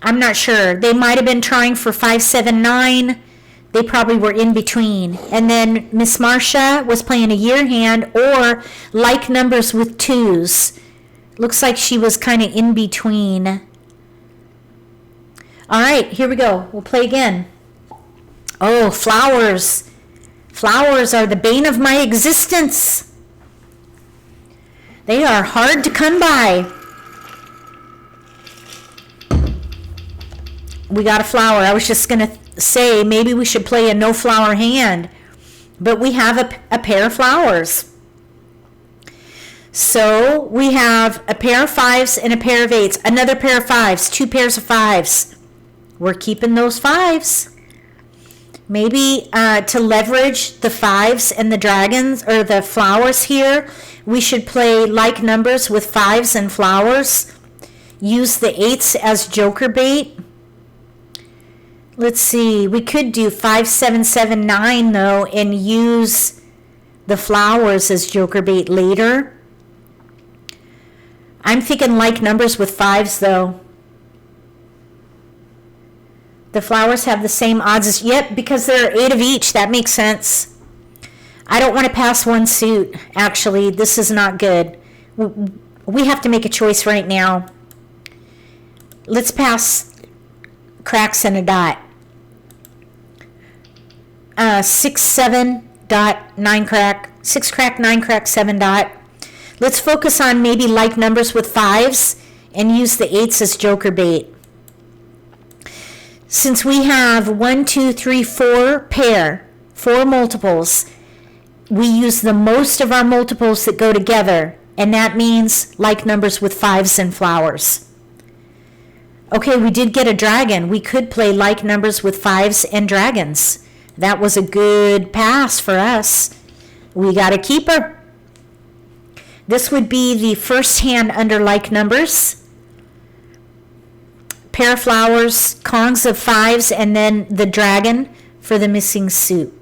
I'm not sure. They might have been trying for 5, 7, 9. They probably were in between. And then Miss Marcia was playing a year hand or like numbers with 2s. Looks like she was kind of in between. All right, here we go. We'll play again. Oh, flowers. Flowers are the bane of my existence. They are hard to come by. We got a flower. I was just going to say maybe we should play a no flower hand, but we have a pair of flowers. So we have a pair of 5s and a pair of 8s, another pair of 5s, 2 pairs of 5s. We're keeping those 5s. Maybe to leverage the 5s and the dragons or the flowers here, we should play like numbers with 5s and flowers. Use the 8s as joker bait. Let's see, we could do 5, 7, 7, 9 though, and use the flowers as joker bait later. I'm thinking like numbers with 5s though. The flowers have the same odds as, yep, because there are 8 of each. That makes sense. I don't want to pass one suit, actually. This is not good. We have to make a choice right now. Let's pass cracks and a dot. 6, 7 dot, 9 crack, 6 crack, 9 crack, 7 dot. Let's focus on maybe like numbers with 5s and use the 8s as joker bait. Since we have 1, 2, 3, 4 pair, 4 multiples, we use the most of our multiples that go together, and that means like numbers with 5s and flowers. Okay, we did get a dragon. We could play like numbers with 5s and dragons. That was a good pass for us. We got a keeper. This would be the first hand under like numbers. Pair of flowers, kongs of 5s, and then the dragon for the missing suit.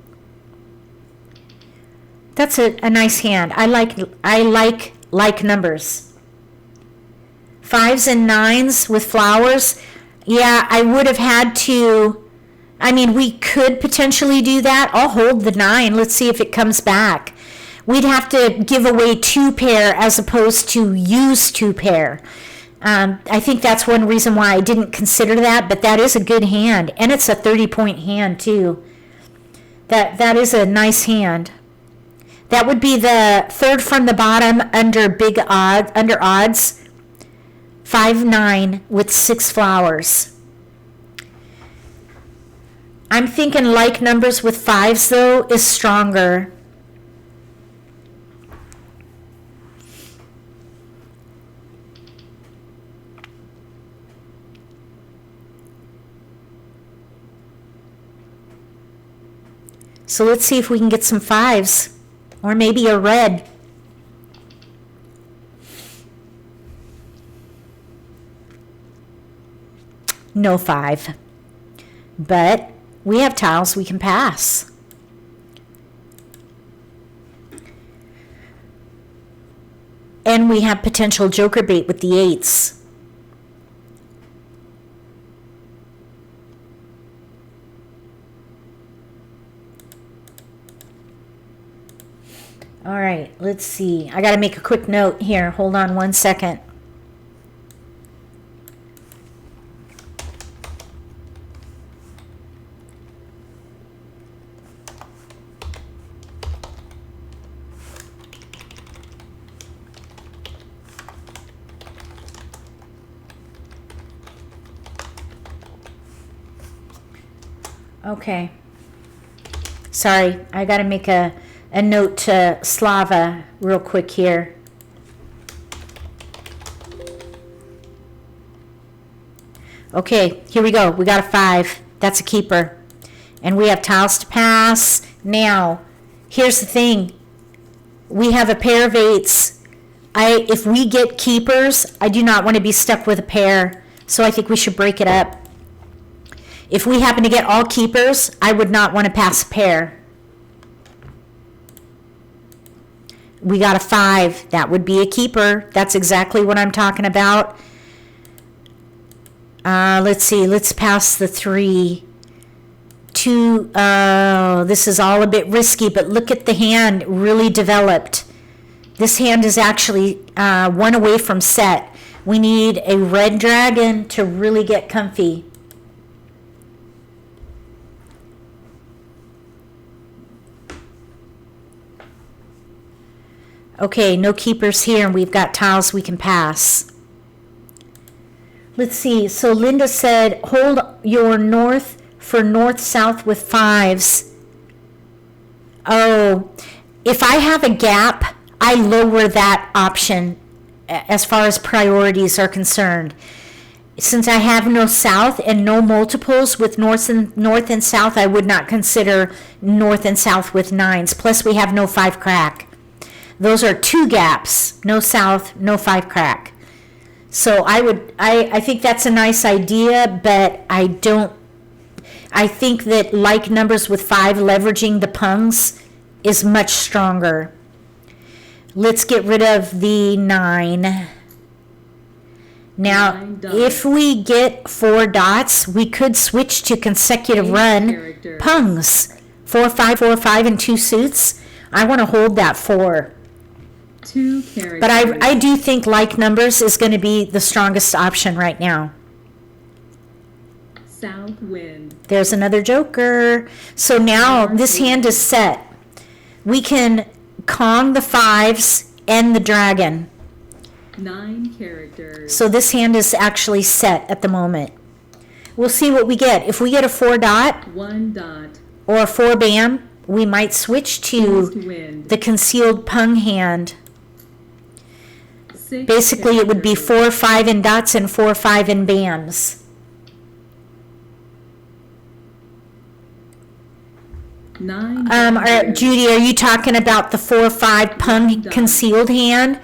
That's a nice hand. I like numbers. 5s and 9s with flowers. Yeah, I would have had to. I mean, we could potentially do that. I'll hold the 9. Let's see if it comes back. We'd have to give away 2 pair as opposed to use 2 pair. I think that's one reason why I didn't consider that, but that is a good hand, and it's a 30-point hand too. That is a nice hand. That would be the third from the bottom under odds. 5, 9 with 6 flowers. I'm thinking like numbers with 5s though is stronger. So let's see if we can get some 5s, or maybe a red. No 5. But we have tiles we can pass. And we have potential joker bait with the 8s. All right, let's see. I got to make a quick note here. Hold on one second. Okay. Sorry, I got to make a a note to Slava real quick here. Okay, here we go. We got a 5. That's a keeper. And we have tiles to pass. Now, here's the thing. We have a pair of 8s. If we get keepers, I do not want to be stuck with a pair. So I think we should break it up. If we happen to get all keepers, I would not want to pass a pair. We got a 5. That would be a keeper. That's exactly what I'm talking about. Let's see. Let's pass the 3. 2. This is all a bit risky, but look at the hand. Really developed. This hand is actually 1 away from set. We need a red dragon to really get comfy. Okay, no keepers here, and we've got tiles we can pass. Let's see. So Linda said, hold your north for north-south with 5s. Oh, if I have a gap, I lower that option as far as priorities are concerned. Since I have no south and no multiples with north and south, I would not consider north and south with 9s. Plus, we have no 5 crack. Those are 2 gaps, no south, no 5 crack. So I think that's a nice idea, but I think that like numbers with 5 leveraging the pungs is much stronger. Let's get rid of the 9. Now, 9 dots. if we get 4 dots, we could switch to consecutive 8 run characters. pungs. 4, 5, 4, 5, and 2 suits. I want to hold that 4. 2 characters. But I do think like numbers is going to be the strongest option right now. South wind. There's another joker. So now this hand is set. We can Kong the 5s and the dragon. 9 characters. So this hand is actually set at the moment. We'll see what we get. If we get a 4 dot 1 dot. or a 4 bam, we might switch East to wind. the concealed pung hand. 6 Basically, it would be characters. 4, 5 in dots and 4, 5 in bams. 9 Judy, are you talking about the 4, 5 pung concealed hand?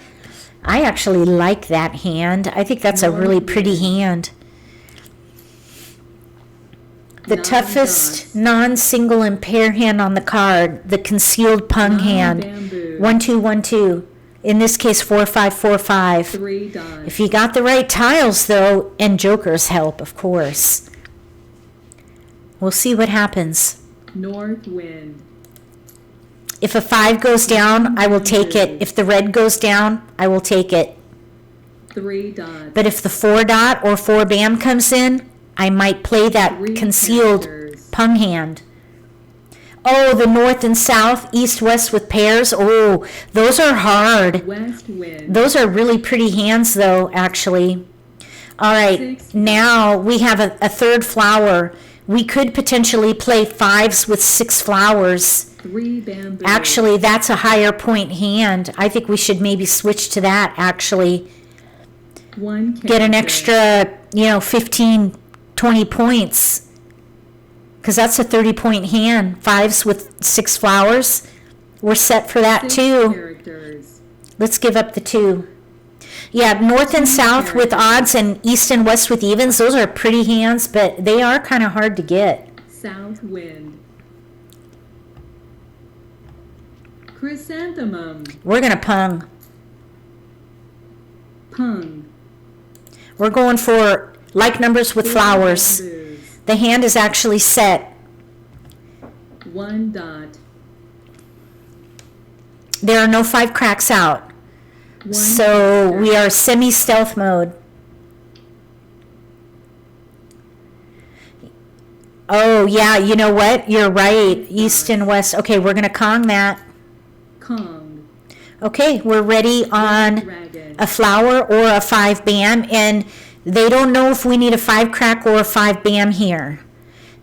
I actually like that hand. I think that's a really pretty hand. The 9 toughest dots. non-single and pair hand on the card, the concealed pung 9 hand. bamboo. 1, 2, 1, 2. In this case, 4, 5, 4, 5. 3 dots. If you got the right tiles, though, and jokers help, of course. We'll see what happens. North wind. If a 5 goes down, I will take it. If the red goes down, I will take it. 3 dots. But if the 4 dot or 4 bam comes in, I might play that 3 concealed characters. pung hand. Oh, the north and south, east, west with pairs. Oh, those are hard. West wind. Those are really pretty hands, though, actually. All right, 6 now we have a 3rd flower. We could potentially play 5s with 6 flowers. 3 bamboo. Actually, that's a higher point hand. I think we should maybe switch to that, actually. 1 character. Get an extra, 15, 20 points. Because that's a 30-point hand. 5s with 6 flowers. We're set for that, 6 too. characters. Let's give up the 2. Yeah, north and south with odds and east and west with evens. Those are pretty hands, but they are kind of hard to get. South wind. Chrysanthemum. We're going to pung. Pung. We're going for like numbers with 4 flowers. bamboos. The hand is actually set. 1 dot. There are no 5 cracks out. 1 So character. we are semi-stealth mode. Oh, yeah, you know what? You're right. East and west. Okay, we're going to Kong that. Kong. Okay, we're ready on Dragon. a flower or a 5 bam, and they don't know if we need a 5 crack or a 5 bam here.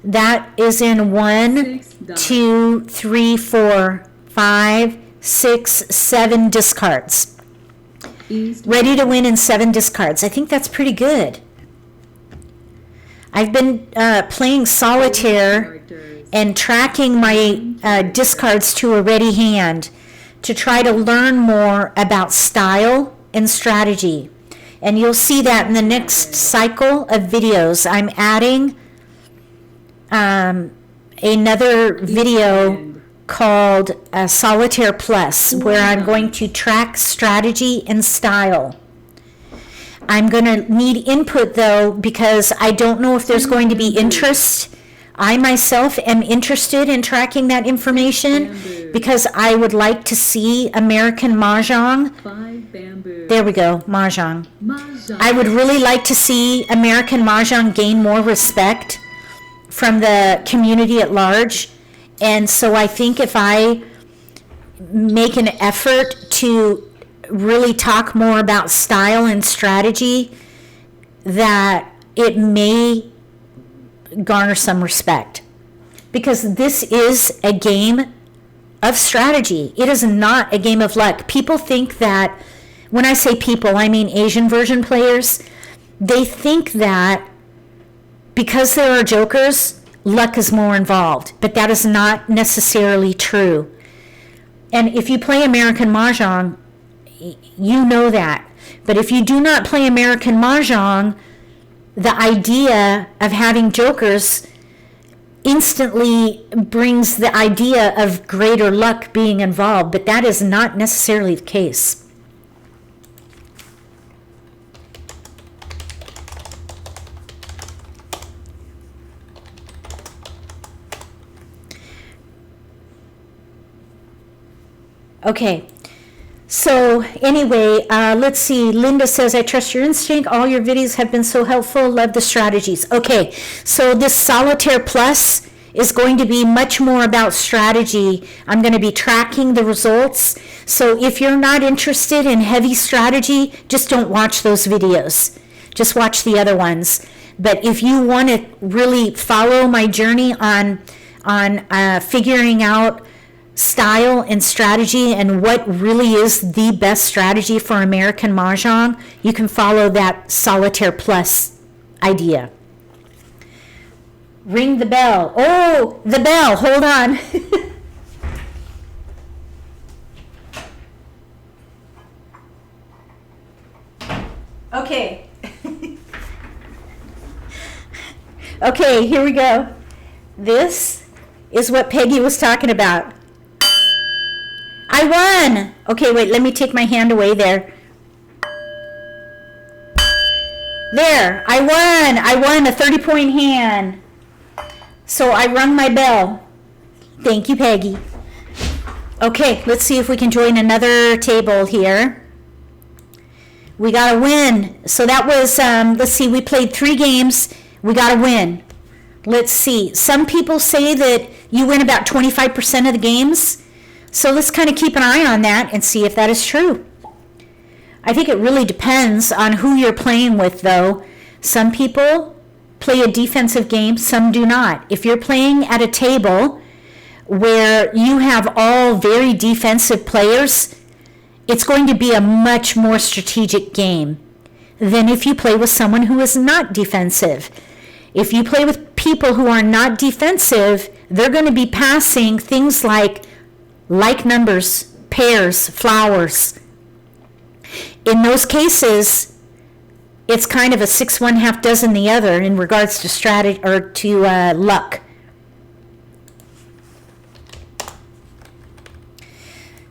That is in 1, 6 dots. 2, 3, 4, 5, 6, 7 discards. East. Ready to win in 7 discards. I think that's pretty good. I've been playing solitaire Characters. and tracking my discards to a ready hand to try to learn more about style and strategy. And you'll see that in the next cycle of videos. I'm adding another video End. called Solitaire Plus, where I'm going to track strategy and style. I'm going to need input though, because I don't know if there's going to be interest. I myself am interested in tracking that information Bamboo. because I would like to see American Mah Jongg. 5 bamboo. There we go, Mah Jongg. Mah Jongg. I would really like to see American Mah Jongg gain more respect from the community at large. And so I think if I make an effort to really talk more about style and strategy, that it may garner some respect. Because this is a game of strategy. It is not a game of luck. People think that, when I say people, I mean Asian version players, they think that because there are jokers, luck is more involved. But that is not necessarily true. And if you play American Mah Jongg, you know that. But if you do not play American Mah Jongg, the idea of having jokers instantly brings the idea of greater luck being involved, but that is not necessarily the case. Okay. So anyway, let's see. Linda says, I trust your instinct. All your videos have been so helpful. Love the strategies. Okay, so this Solitaire Plus is going to be much more about strategy. I'm going to be tracking the results. So if you're not interested in heavy strategy, just don't watch those videos. Just watch the other ones. But if you want to really follow my journey on figuring out style and strategy and what really is the best strategy for American Mah Jongg, you can follow that Solitaire Plus idea. Ring the bell. Oh, the bell. Hold on. Okay. Okay, here we go. This is what Peggy was talking about. I won! Okay, wait, let me take my hand away there. There, I won! I won a 30-point hand. So I rung my bell. Thank you, Peggy. Okay, let's see if we can join another table here. We got a win. So that was, let's see, we played 3 games. We got a win. Let's see. Some people say that you win about 25% of the games. So let's kind of keep an eye on that and see if that is true. I think it really depends on who you're playing with, though. Some people play a defensive game, some do not. If you're playing at a table where you have all very defensive players, it's going to be a much more strategic game than if you play with someone who is not defensive. If you play with people who are not defensive, they're going to be passing things like numbers, pairs, flowers. In those cases, it's kind of a 6 1 half dozen the other in regards to strategy or to luck.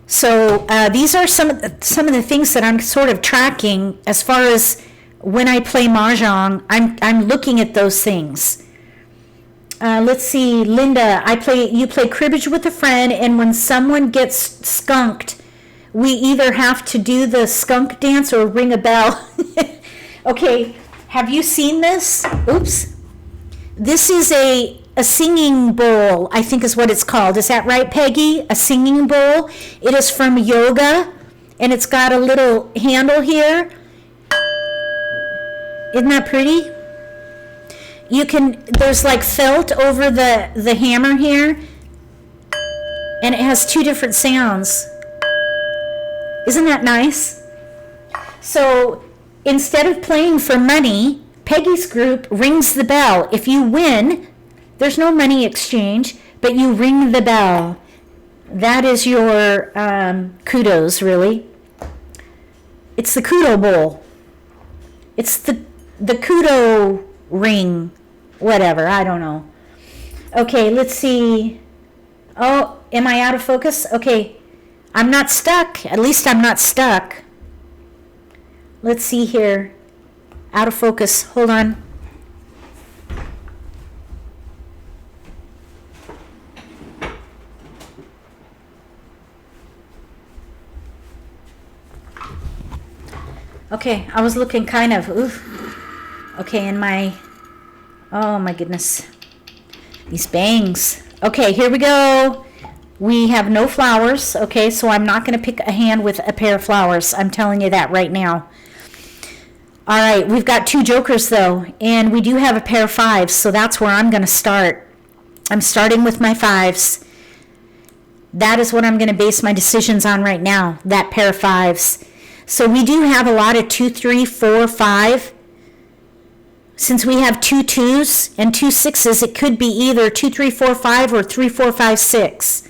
So these are some of the things that I'm sort of tracking as far as when I play Mah Jongg. I'm looking at those things. Let's see, Linda, you play cribbage with a friend, and when someone gets skunked, we either have to do the skunk dance or ring a bell. Okay, have you seen this? Oops. This is a singing bowl, I think is what it's called. Is that right, Peggy? A singing bowl. It is from yoga, and it's got a little handle here. Isn't that pretty? There's like felt over the hammer here, And it has two different sounds. Isn't that nice? So instead of playing for money, Peggy's group rings the bell. If you win, there's no money exchange, but you ring the bell. That is your kudos, really. It's the kudo bowl. It's the kudo ring, whatever, I don't know. Okay, let's see. Oh, am I out of focus? Okay, I'm not stuck. At least I'm not stuck. Let's see here. Out of focus. Hold on. Okay, I was looking kind of, oof. Okay, in my, oh my goodness. These bangs. Okay, here we go. We have no flowers. Okay, so I'm not going to pick a hand with a pair of flowers. I'm telling you that right now. All right, we've got two jokers though, and we do have a pair of fives, so that's where I'm going to start. I'm starting with my fives. That is what I'm going to base my decisions on right now, that pair of fives. So we do have a lot of 2, 3, 4, 5. Since we have 2 2s and 2 6s, it could be either 2, 3, 4, 5 or 3, 4, 5, 6.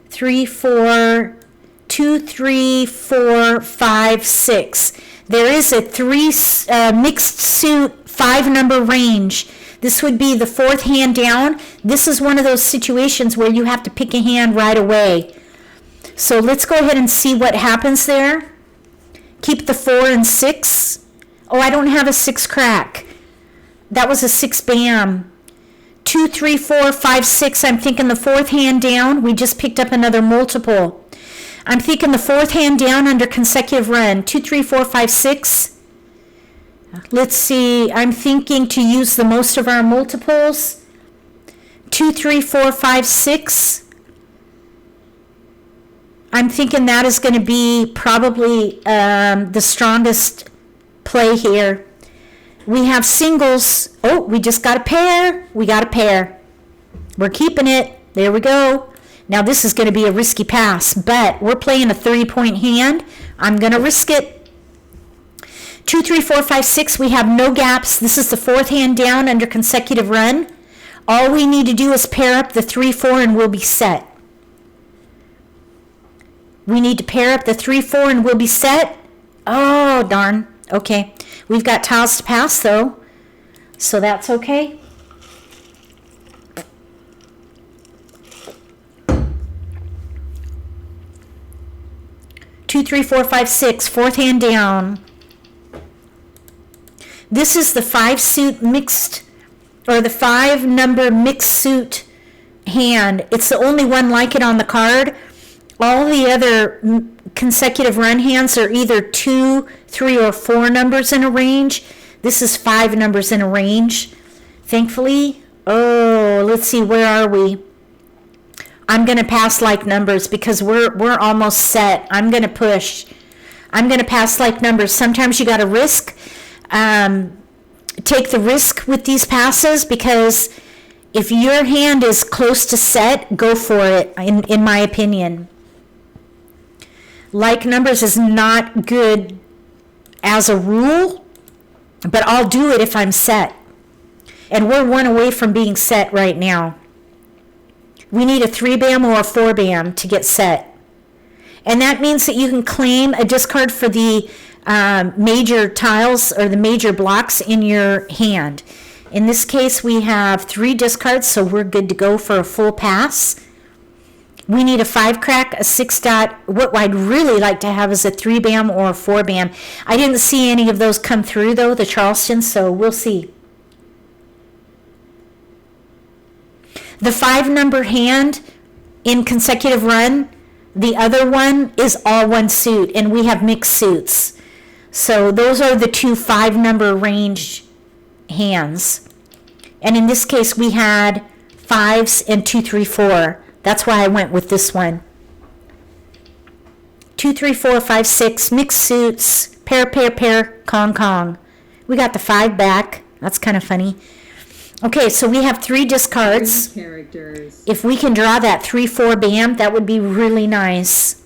3, 4, 2, 3, 4, 5, 6. There is a 3 mixed suit 5 number range. This would be the fourth hand down. This is one of those situations where you have to pick a hand right away. So let's go ahead and see what happens there. Keep the 4 and 6. Oh, I don't have a 6 crack. That was a 6 bam. 2, 3, 4, 5, 6. I'm thinking the fourth hand down. We just picked up another multiple. I'm thinking the fourth hand down under consecutive run. 2, 3, 4, 5, 6. Let's see. I'm thinking to use the most of our multiples. 2, 3, 4, 5, 6. I'm thinking that is going to be probably the strongest play here. We have singles. Oh, we just got a pair. We got a pair. We're keeping it. There we go. Now this is going to be a risky pass, but we're playing a 30-point hand. I'm going to risk it. 2, 3, 4, 5, 6. We have no gaps. This is the fourth hand down under consecutive run. All we need to do is pair up the 3, 4, and we'll be set. We need to pair up the 3, 4, and we'll be set. Oh, darn. Okay. We've got tiles to pass, though, so that's okay. Two, 3, 4, 5, 6. Fourth hand down. This is the 5 suit mixed, or the 5 number mixed suit hand. It's the only one like it on the card. All the other consecutive run hands are either 2, 3, or 4 numbers in a range. This is 5 numbers in a range, thankfully. Oh, let's see, where are we? I'm going to pass like numbers because we're almost set. I'm going to push. I'm going to pass like numbers. Sometimes you got to risk. Take the risk with these passes because if your hand is close to set, go for it, in my opinion. Like numbers is not good as a rule, but I'll do it if I'm set. And we're 1 away from being set right now. We need a 3 bam or a 4 bam to get set. And that means that you can claim a discard for the major tiles or the major blocks in your hand. In this case, we have 3 discards, so we're good to go for a full pass. We need a 5 crack, a 6 dot. What I'd really like to have is a 3 bam or a 4 bam. I didn't see any of those come through, though, the Charleston, so we'll see. The 5 number hand in consecutive run, the other one is all 1 suit, and we have mixed suits. So those are the 2 5 number range hands. And in this case, we had 5s and 2, 3, 4. That's why I went with this one. 2, 3, 4, 5, 6, mixed suits, pair, Kong. We got the 5 back. That's kind of funny. Okay, so we have 3 3 discards. characters. If we can draw that 3-4 bam, that would be really nice.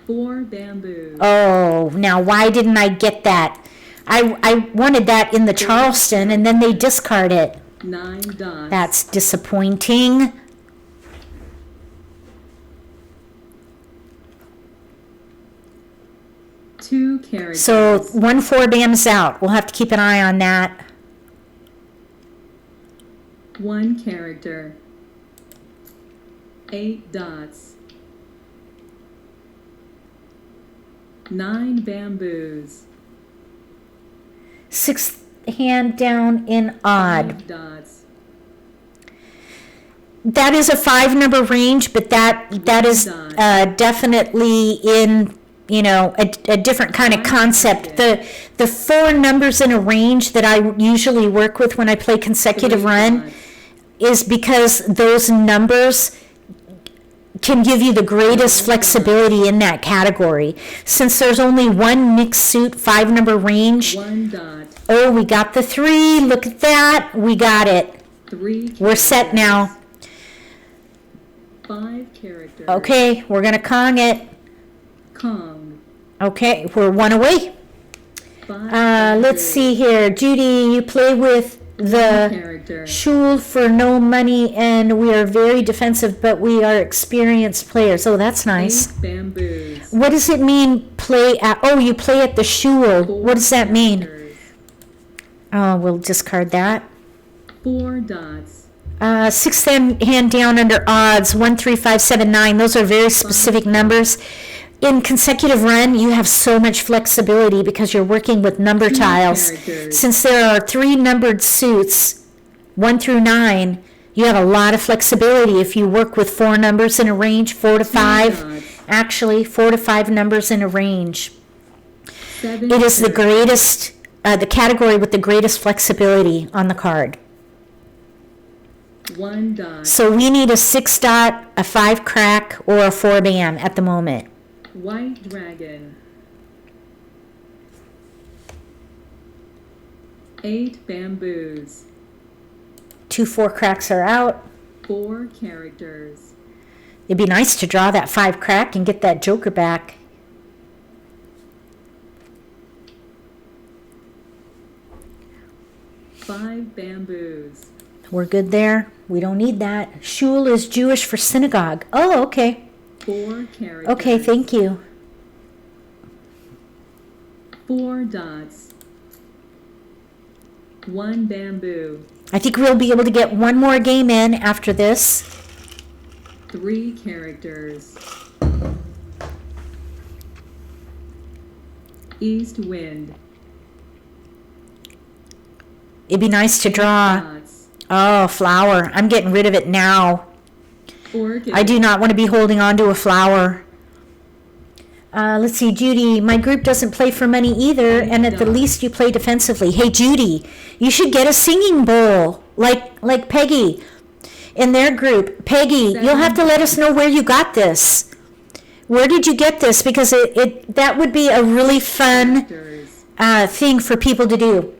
4 bamboo. Oh, now why didn't I get that? I wanted that in the Charleston, and then they discard it. 9 dots. That's disappointing. Two characters. So 1-4 bam's out. We'll have to keep an eye on that. 1 character. 8 dots. 9 bamboos. 6th hand down in odd. 5 dots. That is a 5-number range, but that is definitely in, you know, a different kind of concept. The 4 numbers in a range that I usually work with when I play consecutive 3 run dots. is because those numbers can give you the greatest flexibility in that category. Since there's only one mixed suit 5-number range, 1 dot. oh, we got the 3. Look at that. We got it. 3 We're set now. 5 characters. Okay, we're going to Kong it. Kong. Okay, we're 1 away. 5 Let's see here. Judy, you play with the character. Shul for no money, and we are very defensive, but we are experienced players. Oh, that's nice. 8 bamboos. What does it mean, play at? Oh, you play at the Shul. 4 What does that mean? characters. Oh, we'll discard that. 4 dots. 6th hand down under odds, 1, 3, 5, 7, 9. Those are very specific numbers. In consecutive run, you have so much flexibility because you're working with number 2 tiles. characters. Since there are 3 numbered suits, 1 through 9, you have a lot of flexibility if you work with 4 numbers in a range, 4 to 5. dots. Actually, 4 to 5 numbers in a range. 7 It is the characters. greatest, the category with the greatest flexibility on the card. 1 dot. So we need a 6 dot, a 5 crack, or a 4 bam at the moment. White dragon. 8 bamboos. 2 4 cracks are out. 4 characters. It'd be nice to draw that 5 crack and get that joker back. Five bamboos. We're good there. We don't need that. Shul is Jewish for synagogue. Oh, okay. 4 characters. Okay, thank you. 4 dots. 1 bamboo. I think we'll be able to get one more game in after this. 3 characters. East wind. It'd be nice to draw. Dots. Oh, flower. I'm getting rid of it now. Orchid. I do not want to be holding on to a flower. Let's see, Judy, my group doesn't play for money either, and at the least you play defensively. Hey, Judy, you should get a singing bowl, like Peggy in their group. Peggy, you'll have to let us know where you got this. Where did you get this? Because that would be a really fun Characters. thing for people to do.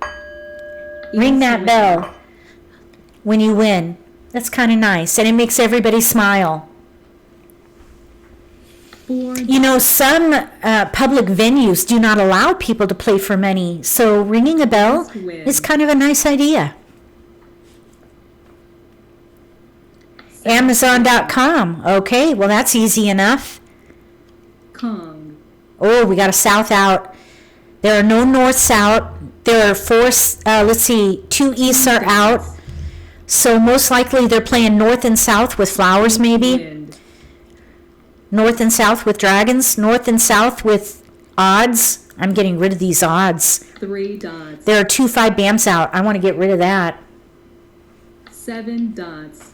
Ring East that wind. bell when you win. That's kind of nice, and it makes everybody smile. 4 You know, some public venues do not allow people to play for money, so ringing a bell East wind. is kind of a nice idea. Amazon.com. Okay, well, that's easy enough. Kong. Oh, we got a south out. There are no norths out. There are 4, let's see, 2 easts are out. So most likely they're playing north and south with flowers maybe. Wind. North and south with dragons. North and south with odds. I'm getting rid of these odds. 3 dots. There are 2 5 bams out. I want to get rid of that. 7 dots.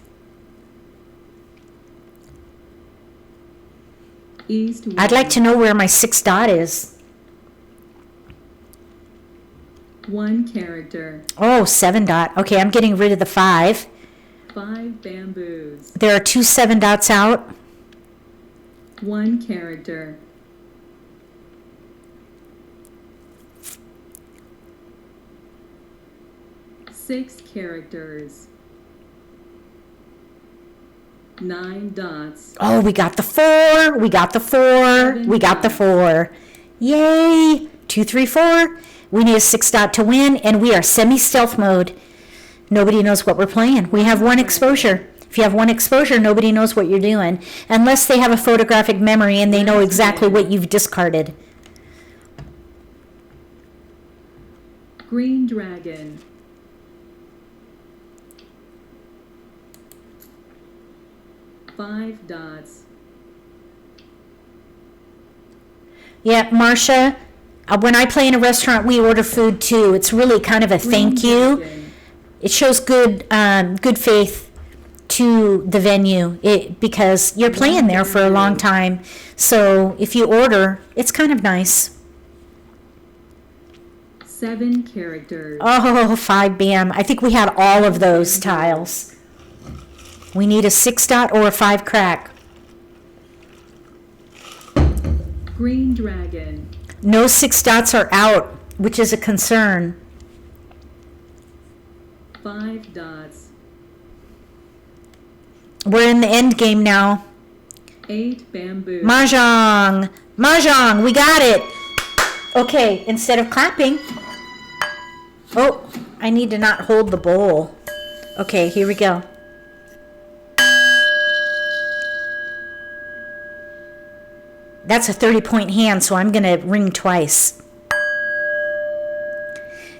East wind. I'd like to know where my 6 dot is. 1 character. Oh, 7 dot. Okay, I'm getting rid of the 5. 5 bamboos. There are 2 7 dots out. 1 character. 6 characters. 9 dots. Oh, we got the 4. We got the 4. We got the 4. Yay. 2, 3, 4. We need a 6 dot to win, and we are semi-stealth mode. Nobody knows what we're playing. We have 1 exposure. If you have 1 exposure, nobody knows what you're doing, unless they have a photographic memory and they know exactly what you've discarded. Green dragon. Five dots. Yeah, Marcia, when I play in a restaurant, we order food too. It's really kind of a thank you. It shows good faith to the venue because you're playing there for a long time. So if you order, it's kind of nice. 7 characters. Oh, 5 bam. I think we had all of those tiles. We need a 6 dot or a 5 crack. Green dragon. No 6 dots are out, which is a concern. 5 dots. We're in the end game now. 8 bamboo. Mah Jongg. Mah Jongg, we got it. Okay, instead of clapping. Oh, I need to not hold the bowl. Okay, here we go. That's a 30-point hand, so I'm going to ring twice.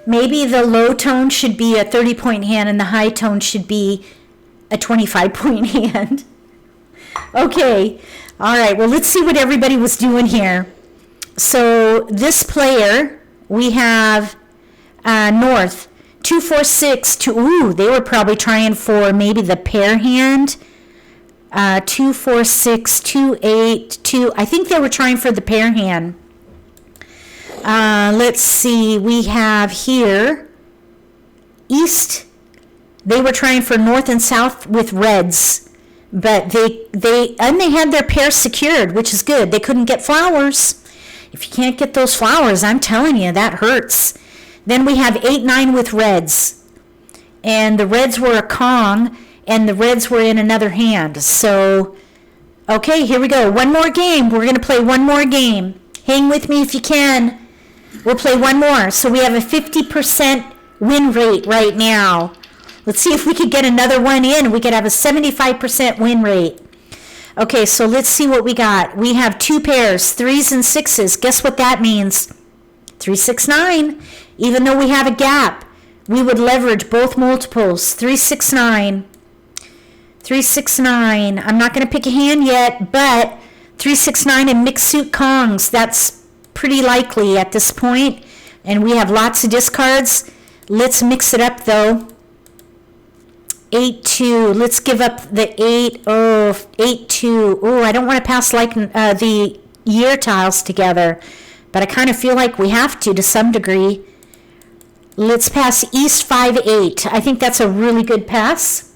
Maybe the low tone should be a 30-point hand and the high tone should be a 25-point hand. Okay. All right. Well, let's see what everybody was doing here. So this player, we have North, 2, 4, 6, 2. Ooh, they were probably trying for maybe the pair hand. 2, 4, 6, 2, 8, 2. I think they were trying for the pair hand. Let's see. We have here East. They were trying for North and South with reds, but they had their pair secured, which is good. They couldn't get flowers. If you can't get those flowers, I'm telling you, that hurts. Then we have 8, 9 with reds, and the reds were a Kong, and the reds were in another hand. So, okay, here we go. One more game. We're going to play one more game. Hang with me if you can. We'll play one more. So we have a 50% win rate right now. Let's see if we could get another one in. We could have a 75% win rate. Okay, so let's see what we got. We have 2 pairs, 3s and 6s. Guess what that means? 3, 6, 9. Even though we have a gap, we would leverage both multiples. 3, 6, 9. 3, 6, 9. I'm not going to pick a hand yet, but 3, 6, 9 and mixed suit Kongs. That's pretty likely at this point. And we have lots of discards. Let's mix it up though. 8, 2. Let's give up the 8. Oh, 8, 2. Oh, I don't want to pass like the year tiles together, but I kind of feel like we have to some degree. Let's pass East 5, 8. I think that's a really good pass.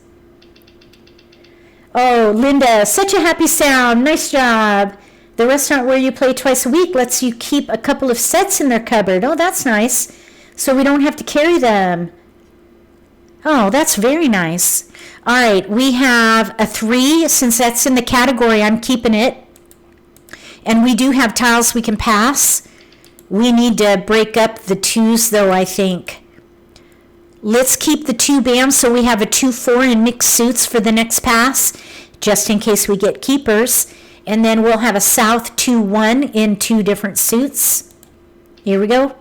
Oh, Linda, such a happy sound. Nice job. The restaurant where you play twice a week lets you keep a couple of sets in their cupboard. Oh, that's nice. So we don't have to carry them. Oh, that's very nice. All right, we have a 3. Since that's in the category, I'm keeping it. And we do have tiles we can pass. We need to break up the 2s, though, I think. Let's keep the 2 bams so we have a 2, 4 in mixed suits for the next pass, just in case we get keepers. And then we'll have a South 2, 1 in 2 different suits. Here we go.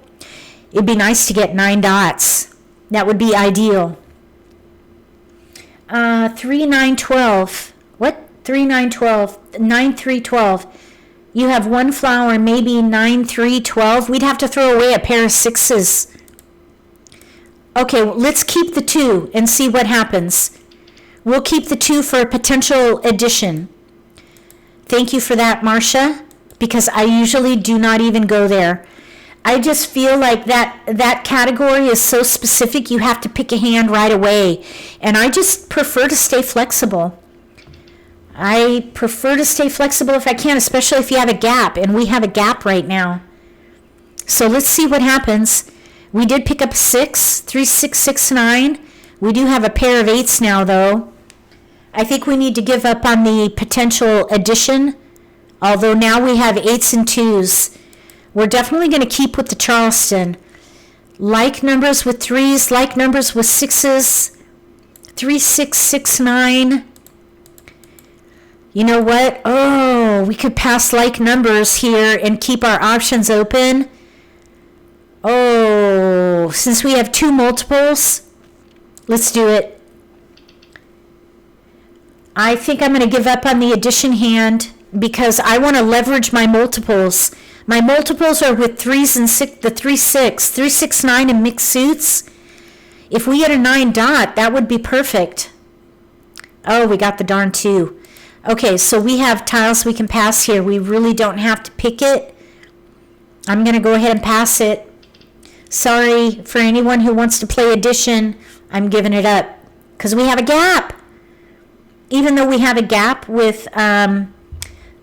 It'd be nice to get 9 dots. That would be ideal. 3, 9, 12. What? 3, 9, 12. 9, 3, 12. You have 1 flower, maybe 9, 3, 12. We'd have to throw away a pair of 6s. Okay, well, let's keep the 2 and see what happens. We'll keep the 2 for a potential addition. Thank you for that, Marcia, because I usually do not even go there. I just feel like that category is so specific, you have to pick a hand right away. And I just prefer to stay flexible. I prefer to stay flexible if I can, especially if you have a gap, and we have a gap right now. So let's see what happens. We did pick up 6, 3, 6, 6, 9. We do have a pair of 8s now, though. I think we need to give up on the potential addition, although now we have 8s and 2s. We're definitely going to keep with the Charleston. Like numbers with 3s, like numbers with 6s. 3, 6, 6, 9. You know what? Oh, we could pass like numbers here and keep our options open. Oh, since we have 2 multiples, let's do it. I think I'm going to give up on the addition hand because I want to leverage my multiples. My multiples are with 3s and 6, the 3, 6, 3, 6, 9 and mixed suits. If we get a 9 dot, that would be perfect. Oh, we got the darn 2. Okay, so we have tiles we can pass here. We really don't have to pick it. I'm going to go ahead and pass it. Sorry for anyone who wants to play addition. I'm giving it up because we have a gap. Even though we have a gap with the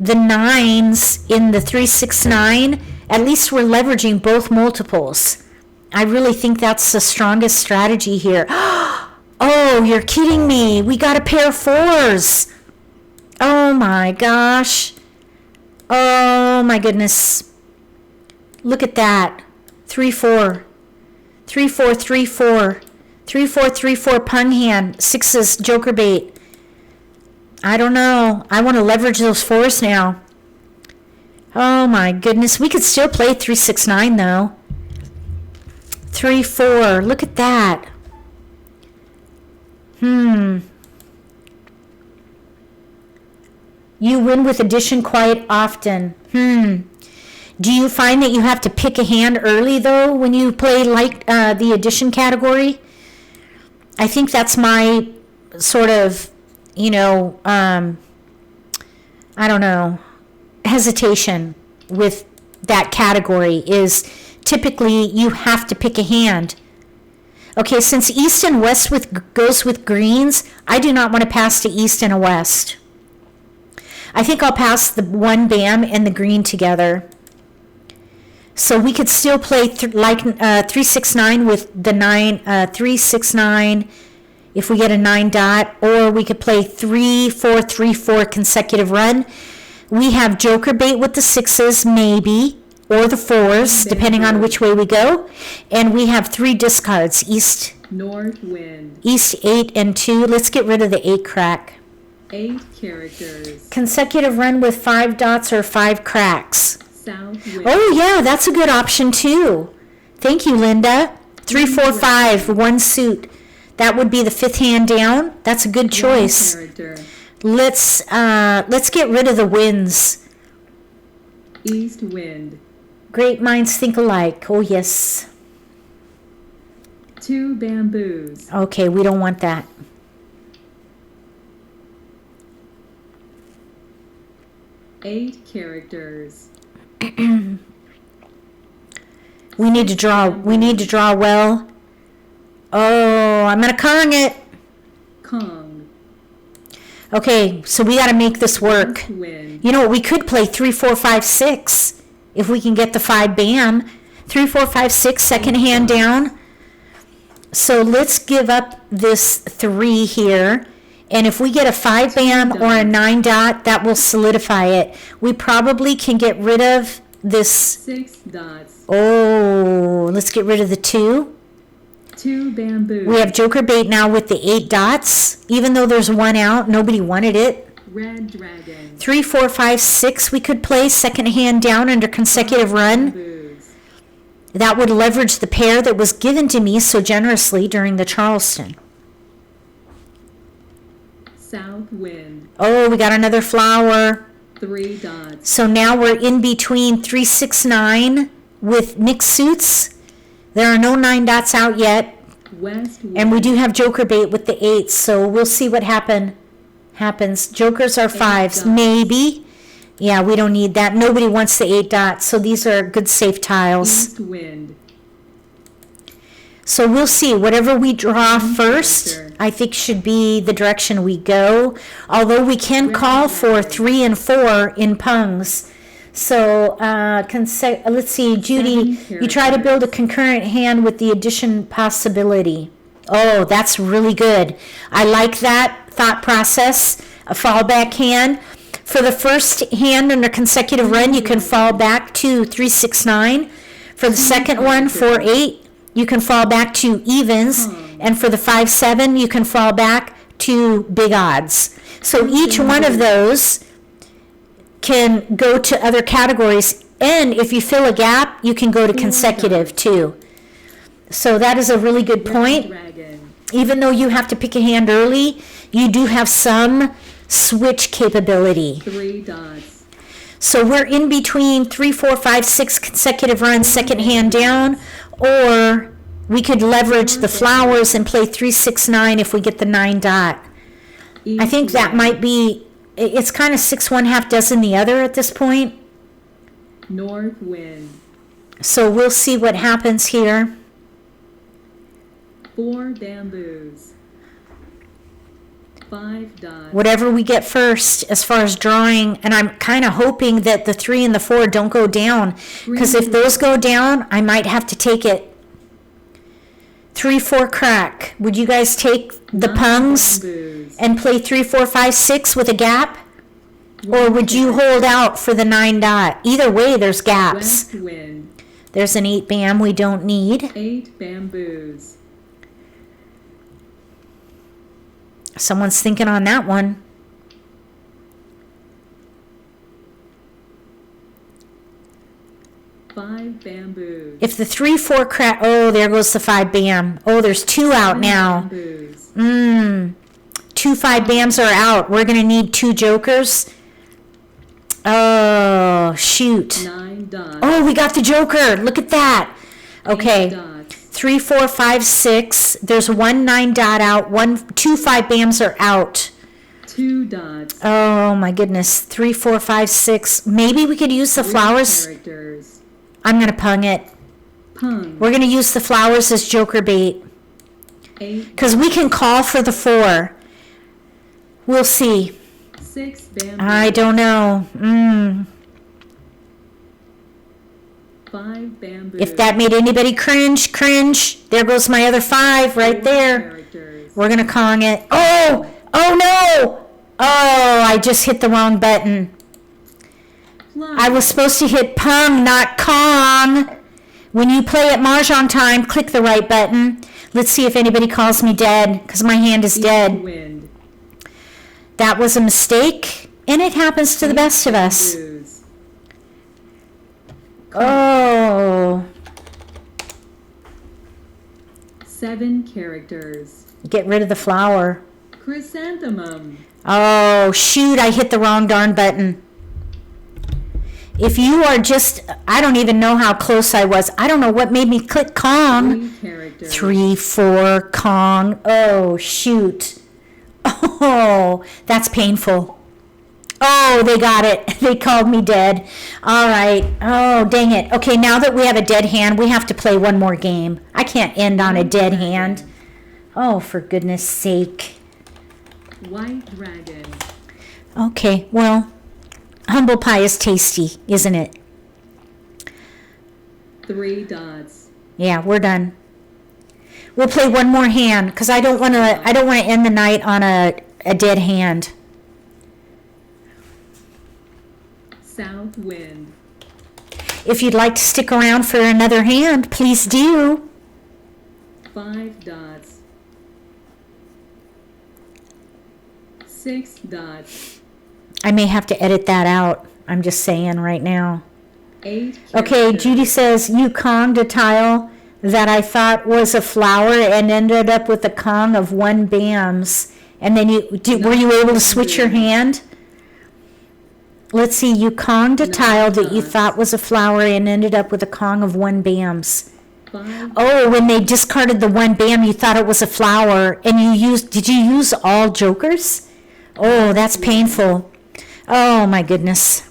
9s in the 3, 6, 9, at least we're leveraging both multiples. I really think that's the strongest strategy here. Oh, you're kidding me. We got a pair of 4s. Oh my gosh. Oh my goodness. Look at that. 3, 4. 3, 4, 3, 4. 3, 4, 3, 4 pung hand. 6s joker bait. I don't know. I want to leverage those 4s now. Oh my goodness. We could still play 3, 6, 9 though. 3, 4. Look at that. You win with addition quite often. Do you find that you have to pick a hand early, though, when you play like the addition category? I think that's my sort of, I don't know, hesitation with that category is typically you have to pick a hand. Okay, since East and West goes with greens, I do not want to pass to East and a West. I think I'll pass the 1 bam and the green together. So we could still play 3, 6, 9 with the 9, 3, 6, 9 if we get a 9 dot, or we could play 3, 4, 3, 4 consecutive run. We have joker bait with the 6s maybe, or the 4s, depending on which way we go. And we have 3 discards, East, North wind. East 8 and 2. Let's get rid of the 8 crack. 8 characters. Consecutive run with 5 dots or 5 cracks. South wind. Oh yeah, that's a good option too. Thank you, Linda. 3, 4, 5, 1 suit. That would be the 5th hand down. That's a good choice. Character. Let's get rid of the winds. East wind. Great minds think alike. Oh yes. 2 bamboos. Okay, we don't want that. Eight characters. We need to draw well. Oh, I'm gonna Kong it. Kong. Okay, so we gotta make this work. East wind. You know what, we could play 3, 4, 5, 6 if we can get the 5 bam. 3, 4, 5, 6, second hand down. So let's give up this 3 here. And if we get a 5 bam or a 9 dot, that will solidify it. We probably can get rid of this. 6 dots. Oh, let's get rid of the 2. 2 bamboos. We have joker bait now with the 8 dots. Even though there's 1 out, nobody wanted it. Red dragon. 3, 4, 5, 6 we could play second hand down under consecutive run. Bamboos. That would leverage the pair that was given to me so generously during the Charleston. South wind. Oh, we got another flower. 3 dots. So now we're in between 3, 6, 9 with mixed suits. There are no 9 dots out yet. West wind. And we do have joker bait with the 8s, so we'll see what happens. Jokers are 5s, dots. maybe. Yeah, we don't need that. Nobody wants the 8 dots, so these are good safe tiles. East wind. So we'll see. Whatever we draw first, character. I think should be the direction we go. Although we can call for 3 and 4 in pungs. So, let's see, Judy, you try to build a concurrent hand with the addition possibility. Oh, that's really good. I like that thought process, a fallback hand. For the first hand under consecutive run, you can fall back to 369. For the second one, 4-8, you can fall back to evens. And for the 5-7, you can fall back to big odds. So each one of those can go to other categories. And if you fill a gap, you can go to consecutive too. So that is a really good point. Even though you have to pick a hand early, you do have some switch capability. 3 dots. So we're in between 3, 4, 5, 6 consecutive runs, second hand down, or we could leverage the flowers and play 3, 6, 9 if we get the 9 dot. I think that might be, it's kind of 6 1 half dozen the other at this point. North wind. So we'll see what happens here. 4 bamboos. 5 dots. Whatever we get first as far as drawing, and I'm kind of hoping that the 3 and the 4 don't go down, because if those go down, I might have to take it. 3, 4 crack. Would you guys take the pungs and play 3, 4, 5, 6 with a gap? Or would you hold out for the 9 dot? Either way, there's gaps. West wind. There's an 8 bam we don't need. 8 bamboos. Someone's thinking on that one. Five bamboos. If the 3, 4 crack, oh, there goes the 5 bam. Oh, there's 2 out now. 2 5 bams are out. We're going to need 2 jokers. Oh, shoot. 9 dots. Oh, we got the joker. Look at that. 8 Okay. dots. 3, 4, 5, 6. There's 1 9 dot out. 2 5 bams are out. 2 dots. Oh my goodness. 3, 4, 5, 6. Maybe we could use the 3 flowers. characters. I'm going to pung it. Pung. We're going to use the flowers as joker bait. 8. Because we can call for the 4. We'll see. 6 bamboos. I don't know. 5 bamboos. If that made anybody cringe, cringe. There goes my other 5 right 4 there. characters. We're going to Kong it. Oh! Oh no! Oh, I just hit the wrong button. Fly. I was supposed to hit Pung, not Kong. When you play at Mah Jongg time, click the right button. Let's see if anybody calls me dead, because my hand is dead. Wind. That was a mistake, and it happens to the best of us. Bamboos. Oh. 7 characters. Get rid of the flower. Chrysanthemum. Oh, shoot, I hit the wrong darn button. If you are just, I don't even know how close I was. I don't know what made me click Kong. 3 characters. 3, 4, Kong. Oh, shoot. Oh, that's painful. Oh, they got it. They called me dead. All right. Oh, dang it. Okay, now that we have a dead hand, we have to play one more game. I can't end on a dead hand. Oh, for goodness sake. White dragon. Okay, well, humble pie is tasty, isn't it? 3 dots. Yeah, we're done. We'll play one more hand because I don't want to end the night on a dead hand. South wind. If you'd like to stick around for another hand, please do. 5 dots. 6 dots. I may have to edit that out. I'm just saying right now. 8 Okay, characters. Judy says you Konged a tile that I thought was a flower and ended up with a Kong of 1 bams. And then were you able to switch your hand? Let's see, you Konged a tile that you thought was a flower and ended up with a Kong of 1 bams. 5 Oh, when they discarded the 1 bam, you thought it was a flower, and did you use all jokers? Oh, that's painful. Oh my goodness.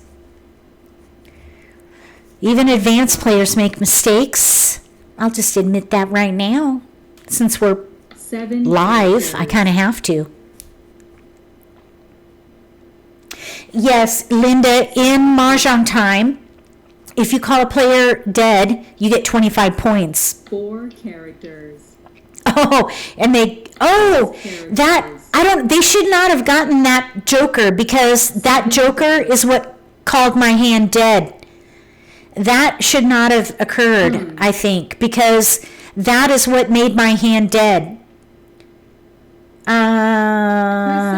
Even advanced players make mistakes. I'll just admit that right now. Since we're 7 live, characters. I kind of have to. Yes, Linda, in Mahjong time, if you call a player dead, you get 25 points. 4 characters. Oh, and they, they should not have gotten that joker, because that joker is what called my hand dead. That should not have occurred, I think, because that is what made my hand dead.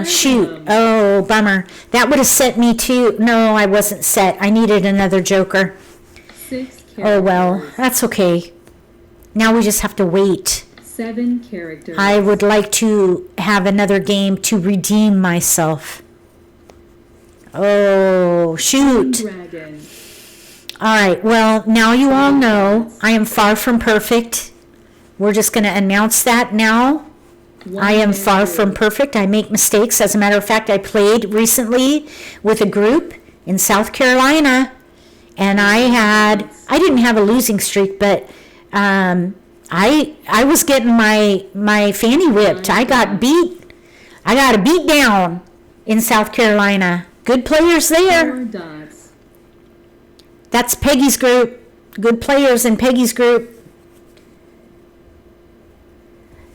Shoot. Oh, bummer. That would have set me too. No, I wasn't set. I needed another joker. 6 characters. Oh, well, that's okay. Now we just have to wait. 7 characters. I would like to have another game to redeem myself. Oh, shoot. Dragon. All right, well, now you all know I am far from perfect. We're just going to announce that now. I am far from perfect. I make mistakes. As a matter of fact, I played recently with a group in South Carolina, and I didn't have a losing streak, but I was getting my fanny whipped. I got a beat down in South Carolina. Good players there. 4 dots. That's Peggy's group. Good players in Peggy's group.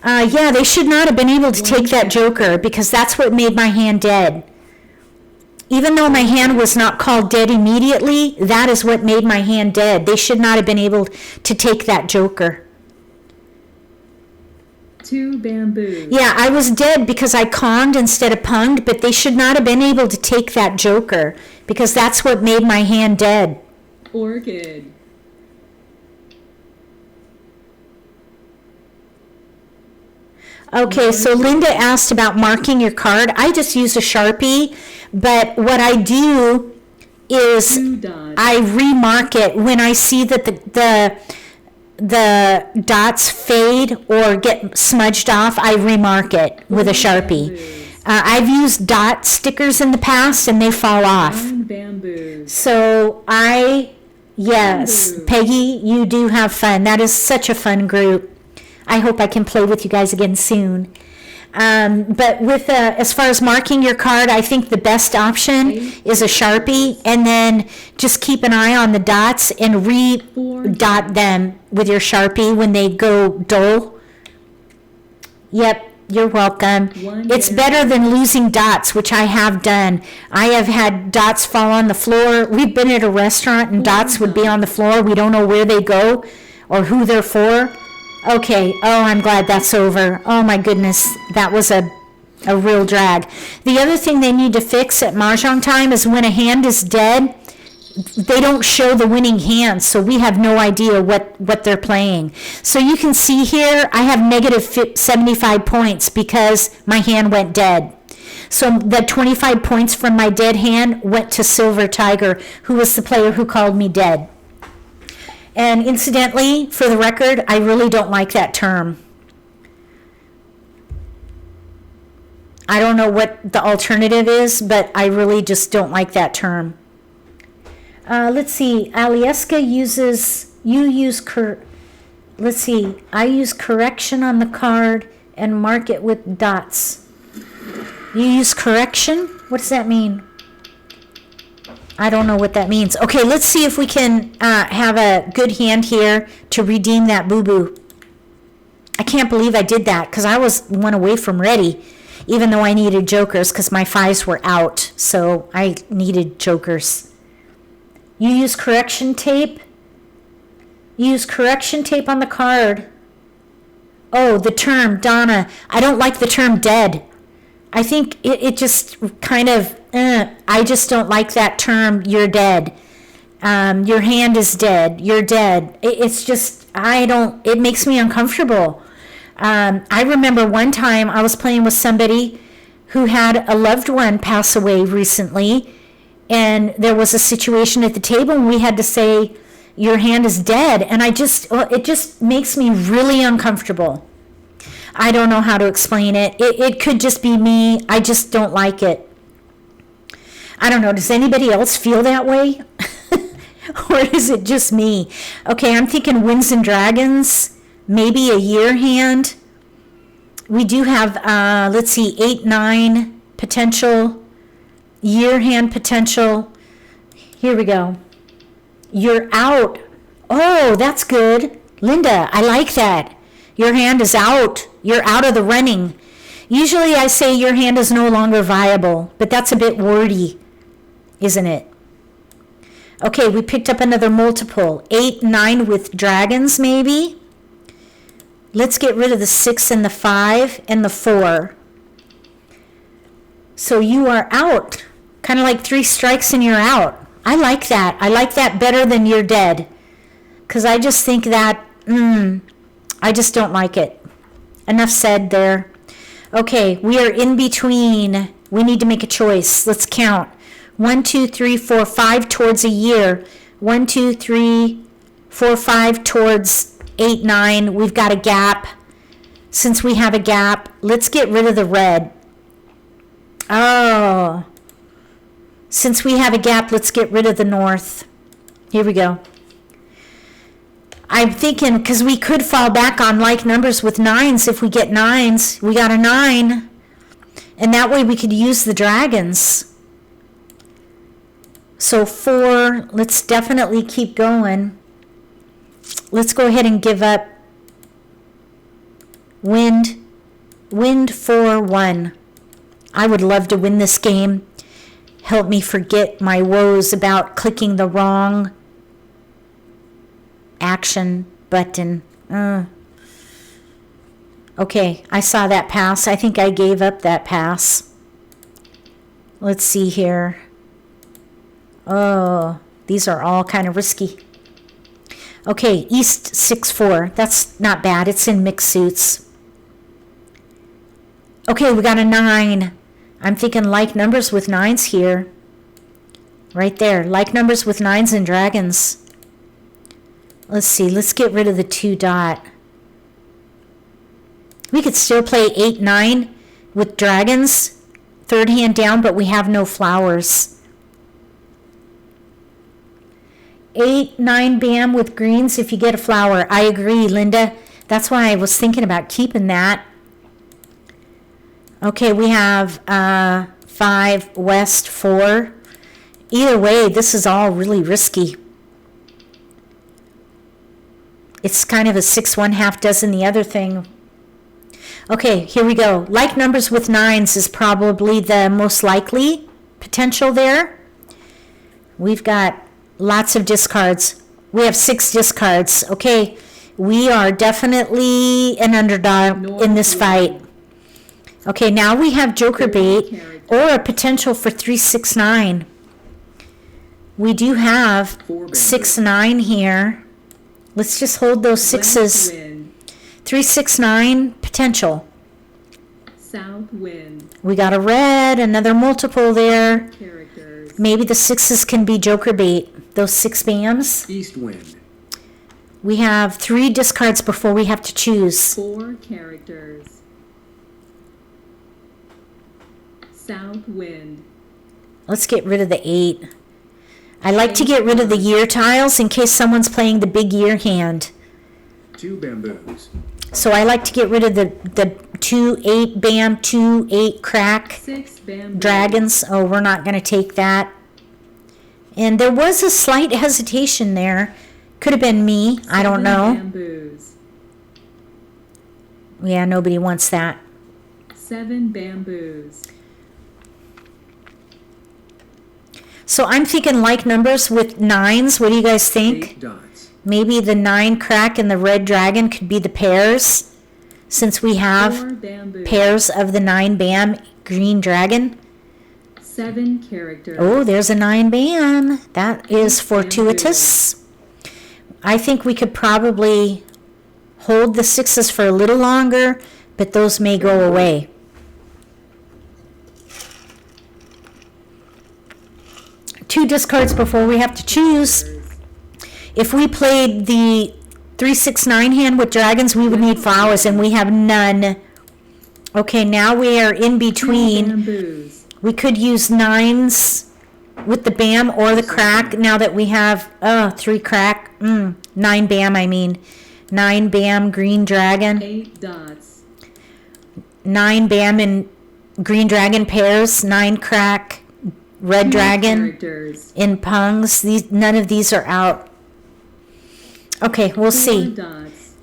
Yeah, they should not have been able to take that joker, because that's what made my hand dead. Even though my hand was not called dead immediately, that is what made my hand dead. They should not have been able to take that joker. 2 bamboo. Yeah, I was dead because I conned instead of punged, but they should not have been able to take that joker, because that's what made my hand dead. Orchid. Okay, so Linda asked about marking your card. I just use a Sharpie, but what I do is 2 dots. I remark it when I see that the dots fade or get smudged off. I remark it with a Sharpie. I've used dot stickers in the past, and they fall off. 9 bamboos. So yes, Peggy, you do have fun. That is such a fun group. I hope I can play with you guys again soon. But with as far as marking your card, I think the best option is a Sharpie, and then just keep an eye on the dots and re-dot them with your Sharpie when they go dull. Yep, you're welcome. It's better than losing dots, which I have done. I have had dots fall on the floor. We've been at a restaurant and dots would be on the floor. We don't know where they go or who they're for. Okay, I'm glad that's over. Oh my goodness, that was a real drag. The other thing they need to fix at Mahjong time is when a hand is dead, they don't show the winning hand, so we have no idea what they're playing. So you can see here, I have negative 75 points because my hand went dead. So the 25 points from my dead hand went to Silver Tiger, who was the player who called me dead. And incidentally, for the record, I really don't like that term. I don't know what the alternative is, but I really just don't like that term. Let's see, Alieska I use correction on the card and mark it with dots. You use correction? What does that mean? I don't know what that means. Okay, let's see if we can have a good hand here to redeem that boo-boo. I can't believe I did that because I was one away from ready, even though I needed jokers because my 5s were out, so I needed jokers. You use correction tape? You use correction tape on the card. Oh, the term, Donna. I don't like the term dead. I think it just kind of, I just don't like that term, you're dead. Your hand is dead. You're dead. It's just, it makes me uncomfortable. I remember one time I was playing with somebody who had a loved one pass away recently, and there was a situation at the table and we had to say, your hand is dead. And it just makes me really uncomfortable. I don't know how to explain it. It could just be me. I just don't like it. I don't know. Does anybody else feel that way? Or is it just me? Okay, I'm thinking Winds and Dragons, maybe a year hand. We do have, 8, 9 potential. year hand potential. Here we go. You're out. Oh, that's good. Linda, I like that. Your hand is out. You're out of the running. Usually I say your hand is no longer viable, but that's a bit wordy, isn't it? Okay, we picked up another multiple. 8, 9 with dragons, maybe. Let's get rid of the 6 and the 5 and the 4. So you are out. Kind of like 3 strikes and you're out. I like that. I like that better than you're dead. Because I just think that, I just don't like it. Enough said there. Okay, we are in between. We need to make a choice. Let's count. 1, 2, 3, 4, 5 towards a year. 1, 2, 3, 4, 5 towards 8, 9. We've got a gap. Since we have a gap, let's get rid of the red. Oh. Since we have a gap, let's get rid of the north. Here we go. I'm thinking, because we could fall back on like numbers with 9s. If we get 9s, we got a 9. And that way we could use the dragons. So 4, let's definitely keep going. Let's go ahead and give up wind 4, 1. I would love to win this game. Help me forget my woes about clicking the wrong action button. Okay, I saw that pass. I think I gave up that pass. Let's see here. Oh, these are all kind of risky. Okay, East 6, 4. That's not bad. It's in mixed suits. Okay, we got a 9. I'm thinking like numbers with 9s here. Right there. Like numbers with 9s and dragons. Let's see. Let's get rid of the 2 dot. We could still play 8, 9 with dragons. Third hand down, but we have no flowers. 8, 9 bam with greens if you get a flower. I agree, Linda. That's why I was thinking about keeping that. Okay, we have 5, west 4. Either way, this is all really risky. It's kind of a 6, 1/2 dozen the other thing. Okay, here we go. Like numbers with 9s is probably the most likely potential there. We've got lots of discards. We have 6 discards. Okay, we are definitely an underdog in this fight. Okay, now we have joker bait or a potential for 3, 6, 9. We do have 6, 9 here. Let's just hold those 6s. 3, 6, 9 potential. South wind. We got a red, another multiple there. Characters. Maybe the 6s can be joker bait. Those 6 bams. East wind. We have 3 discards before we have to choose. 4 characters. South wind. Let's get rid of the 8. I like to get rid of the year tiles in case someone's playing the big year hand. 2 bamboos. So I like to get rid of the 2, 8 bam, 2, 8 crack 6 bamboo. dragons. Oh, we're not going to take that. And there was a slight hesitation there. Could have been me. I don't 7 know. Bamboos. Yeah, nobody wants that. 7 bamboos. So I'm thinking like numbers with 9s. What do you guys think? 8 dots. Maybe the 9 crack and the red dragon could be the pairs, since we 4 have bamboos. pairs of the 9 bam green dragon. 7 characters. Oh, there's a 9 bam. That is fortuitous. I think we could probably hold the 6s for a little longer, but those may go away. Two discards before we have to choose. If we played the 3, 6, 9 hand with dragons, we would need flowers, and we have none. Okay, now we are in 2 between. bamboos. We could use 9s with the bam or the crack now that we have 3 crack. 9 bam, I mean. 9 bam, green dragon. 8 dots. 9 bam and green dragon pairs. 9 crack, Red 2 Dragon characters. in Pungs. None of these are out. Okay, we'll 4 see. dots.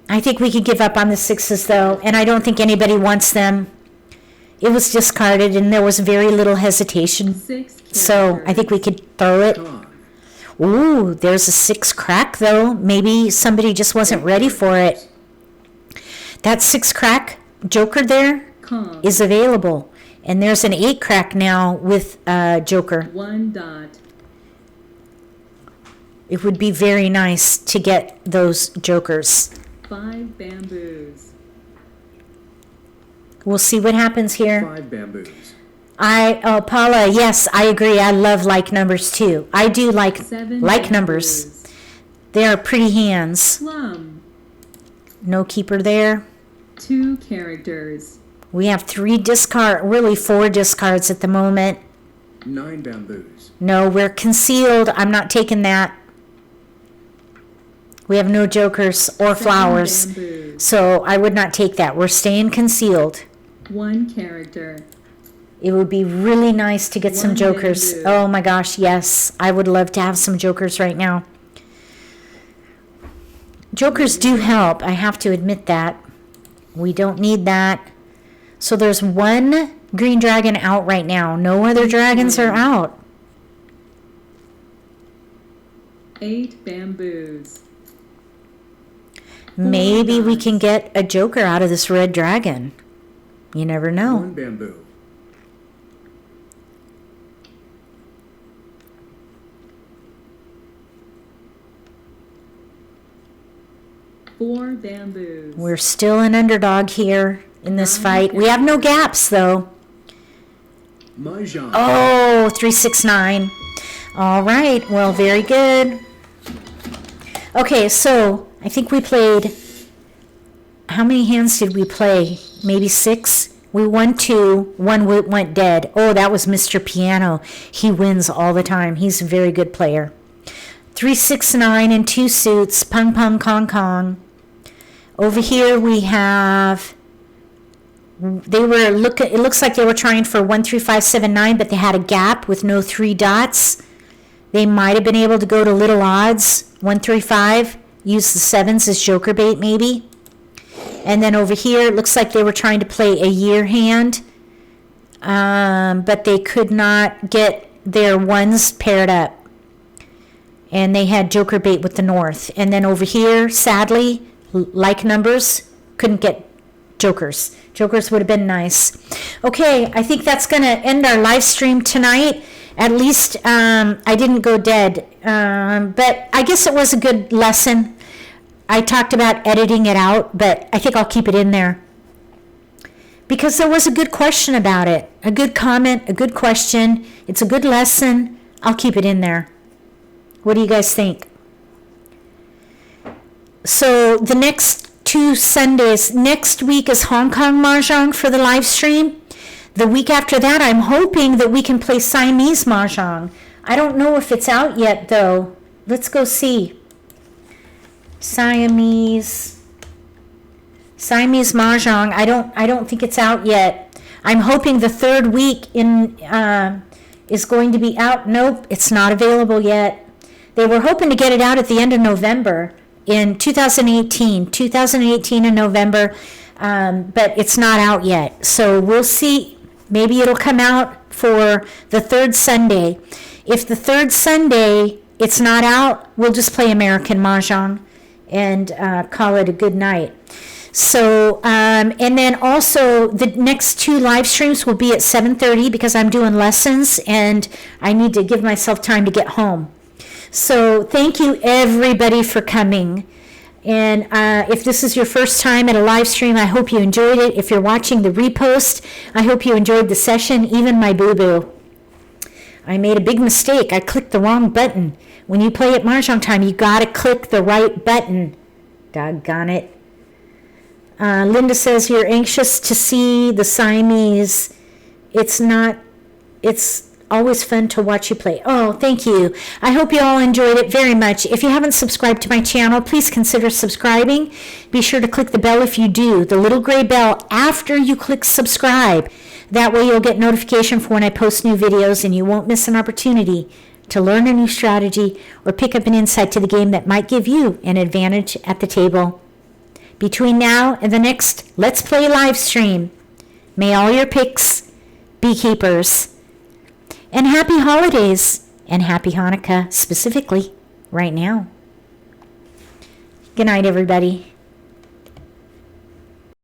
I think we could give up on the 6s though, and I don't think anybody wants them. It was discarded and there was very little hesitation. 6 characters. So I think we could throw it. Con. Ooh, there's a 6 crack though. Maybe somebody just wasn't ready for it. That 6 crack Joker there Con. is available. And there's an 8 crack now with Joker. 1 dot. It would be very nice to get those Jokers. 5 bamboos. We'll see what happens here. 5 bamboos. Paula, yes, I agree. I love like numbers too. I do like 7 numbers. bamboos. They are pretty hands. Plum. No keeper there. 2 characters. We have 4 discards at the moment. 9 bamboos. No, we're concealed. I'm not taking that. We have no jokers or 7 flowers. bamboos. So I would not take that. We're staying concealed. 1 character. It would be really nice to get some 1 jokers. bamboo. Oh my gosh, yes. I would love to have some jokers right now. Jokers do help. I have to admit that. We don't need that. So there's 1 green dragon out right now. No other dragons are out. 8 bamboos. Maybe we dots. can get a joker out of this red dragon. You never know. 1 bamboo. Four bamboos. We're still an underdog here in this fight. We have no gaps though. Mah Jongg. Oh, 369. All right. Well, very good. Okay, so I think we played. How many hands did we play? Maybe 6? We won 2. 1 went dead. Oh, that was Mr. Piano. He wins all the time. He's a very good player. 369 and 2 suits. Pung pung kong kong. Over here we have. It looks like they were trying for 13579, but they had a gap with no 3 dots. They might have been able to go to little odds. 135. Use the 7s as joker bait maybe. And then over here, it looks like they were trying to play a year hand, but they could not get their 1s paired up. And they had joker bait with the north. And then over here, sadly, like numbers, couldn't get jokers. Jokers would have been nice. Okay, I think that's going to end our live stream tonight. At least I didn't go dead, but I guess it was a good lesson. I talked about editing it out, but I think I'll keep it in there. Because there was a good question about it, a good comment, a good question. It's a good lesson. I'll keep it in there. What do you guys think? So the next 2 Sundays, next week is Hong Kong Mah Jongg for the live stream. The week after that, I'm hoping that we can play Siamese Mah Jongg. I don't know if it's out yet, though. Let's go see. Siamese Mah Jongg. I don't think it's out yet. I'm hoping the 3rd week is going to be out. Nope, it's not available yet. They were hoping to get it out at the end of November in 2018 in November, but it's not out yet. So we'll see. Maybe it'll come out for the 3rd Sunday. If the 3rd Sunday it's not out, we'll just play American Mah Jongg and call it a good night. So, and then also the next 2 live streams will be at 7:30 because I'm doing lessons and I need to give myself time to get home. So thank you everybody for coming. And if this is your first time at a live stream, I hope you enjoyed it. If you're watching the repost, I hope you enjoyed the session, even my boo-boo. I made a big mistake. I clicked the wrong button. When you play at Mah Jongg time, you got to click the right button. Doggone it. Linda says you're anxious to see the Siamese. It's always fun to watch you play. Oh, thank you. I hope you all enjoyed it very much. If you haven't subscribed to my channel, please consider subscribing. Be sure to click the bell if you do, the little gray bell after you click subscribe. That way you'll get notification for when I post new videos and you won't miss an opportunity to learn a new strategy or pick up an insight to the game that might give you an advantage at the table. Between now and the next Let's Play live stream, may all your picks be keepers. And happy holidays and happy Hanukkah specifically right now. Good night, everybody.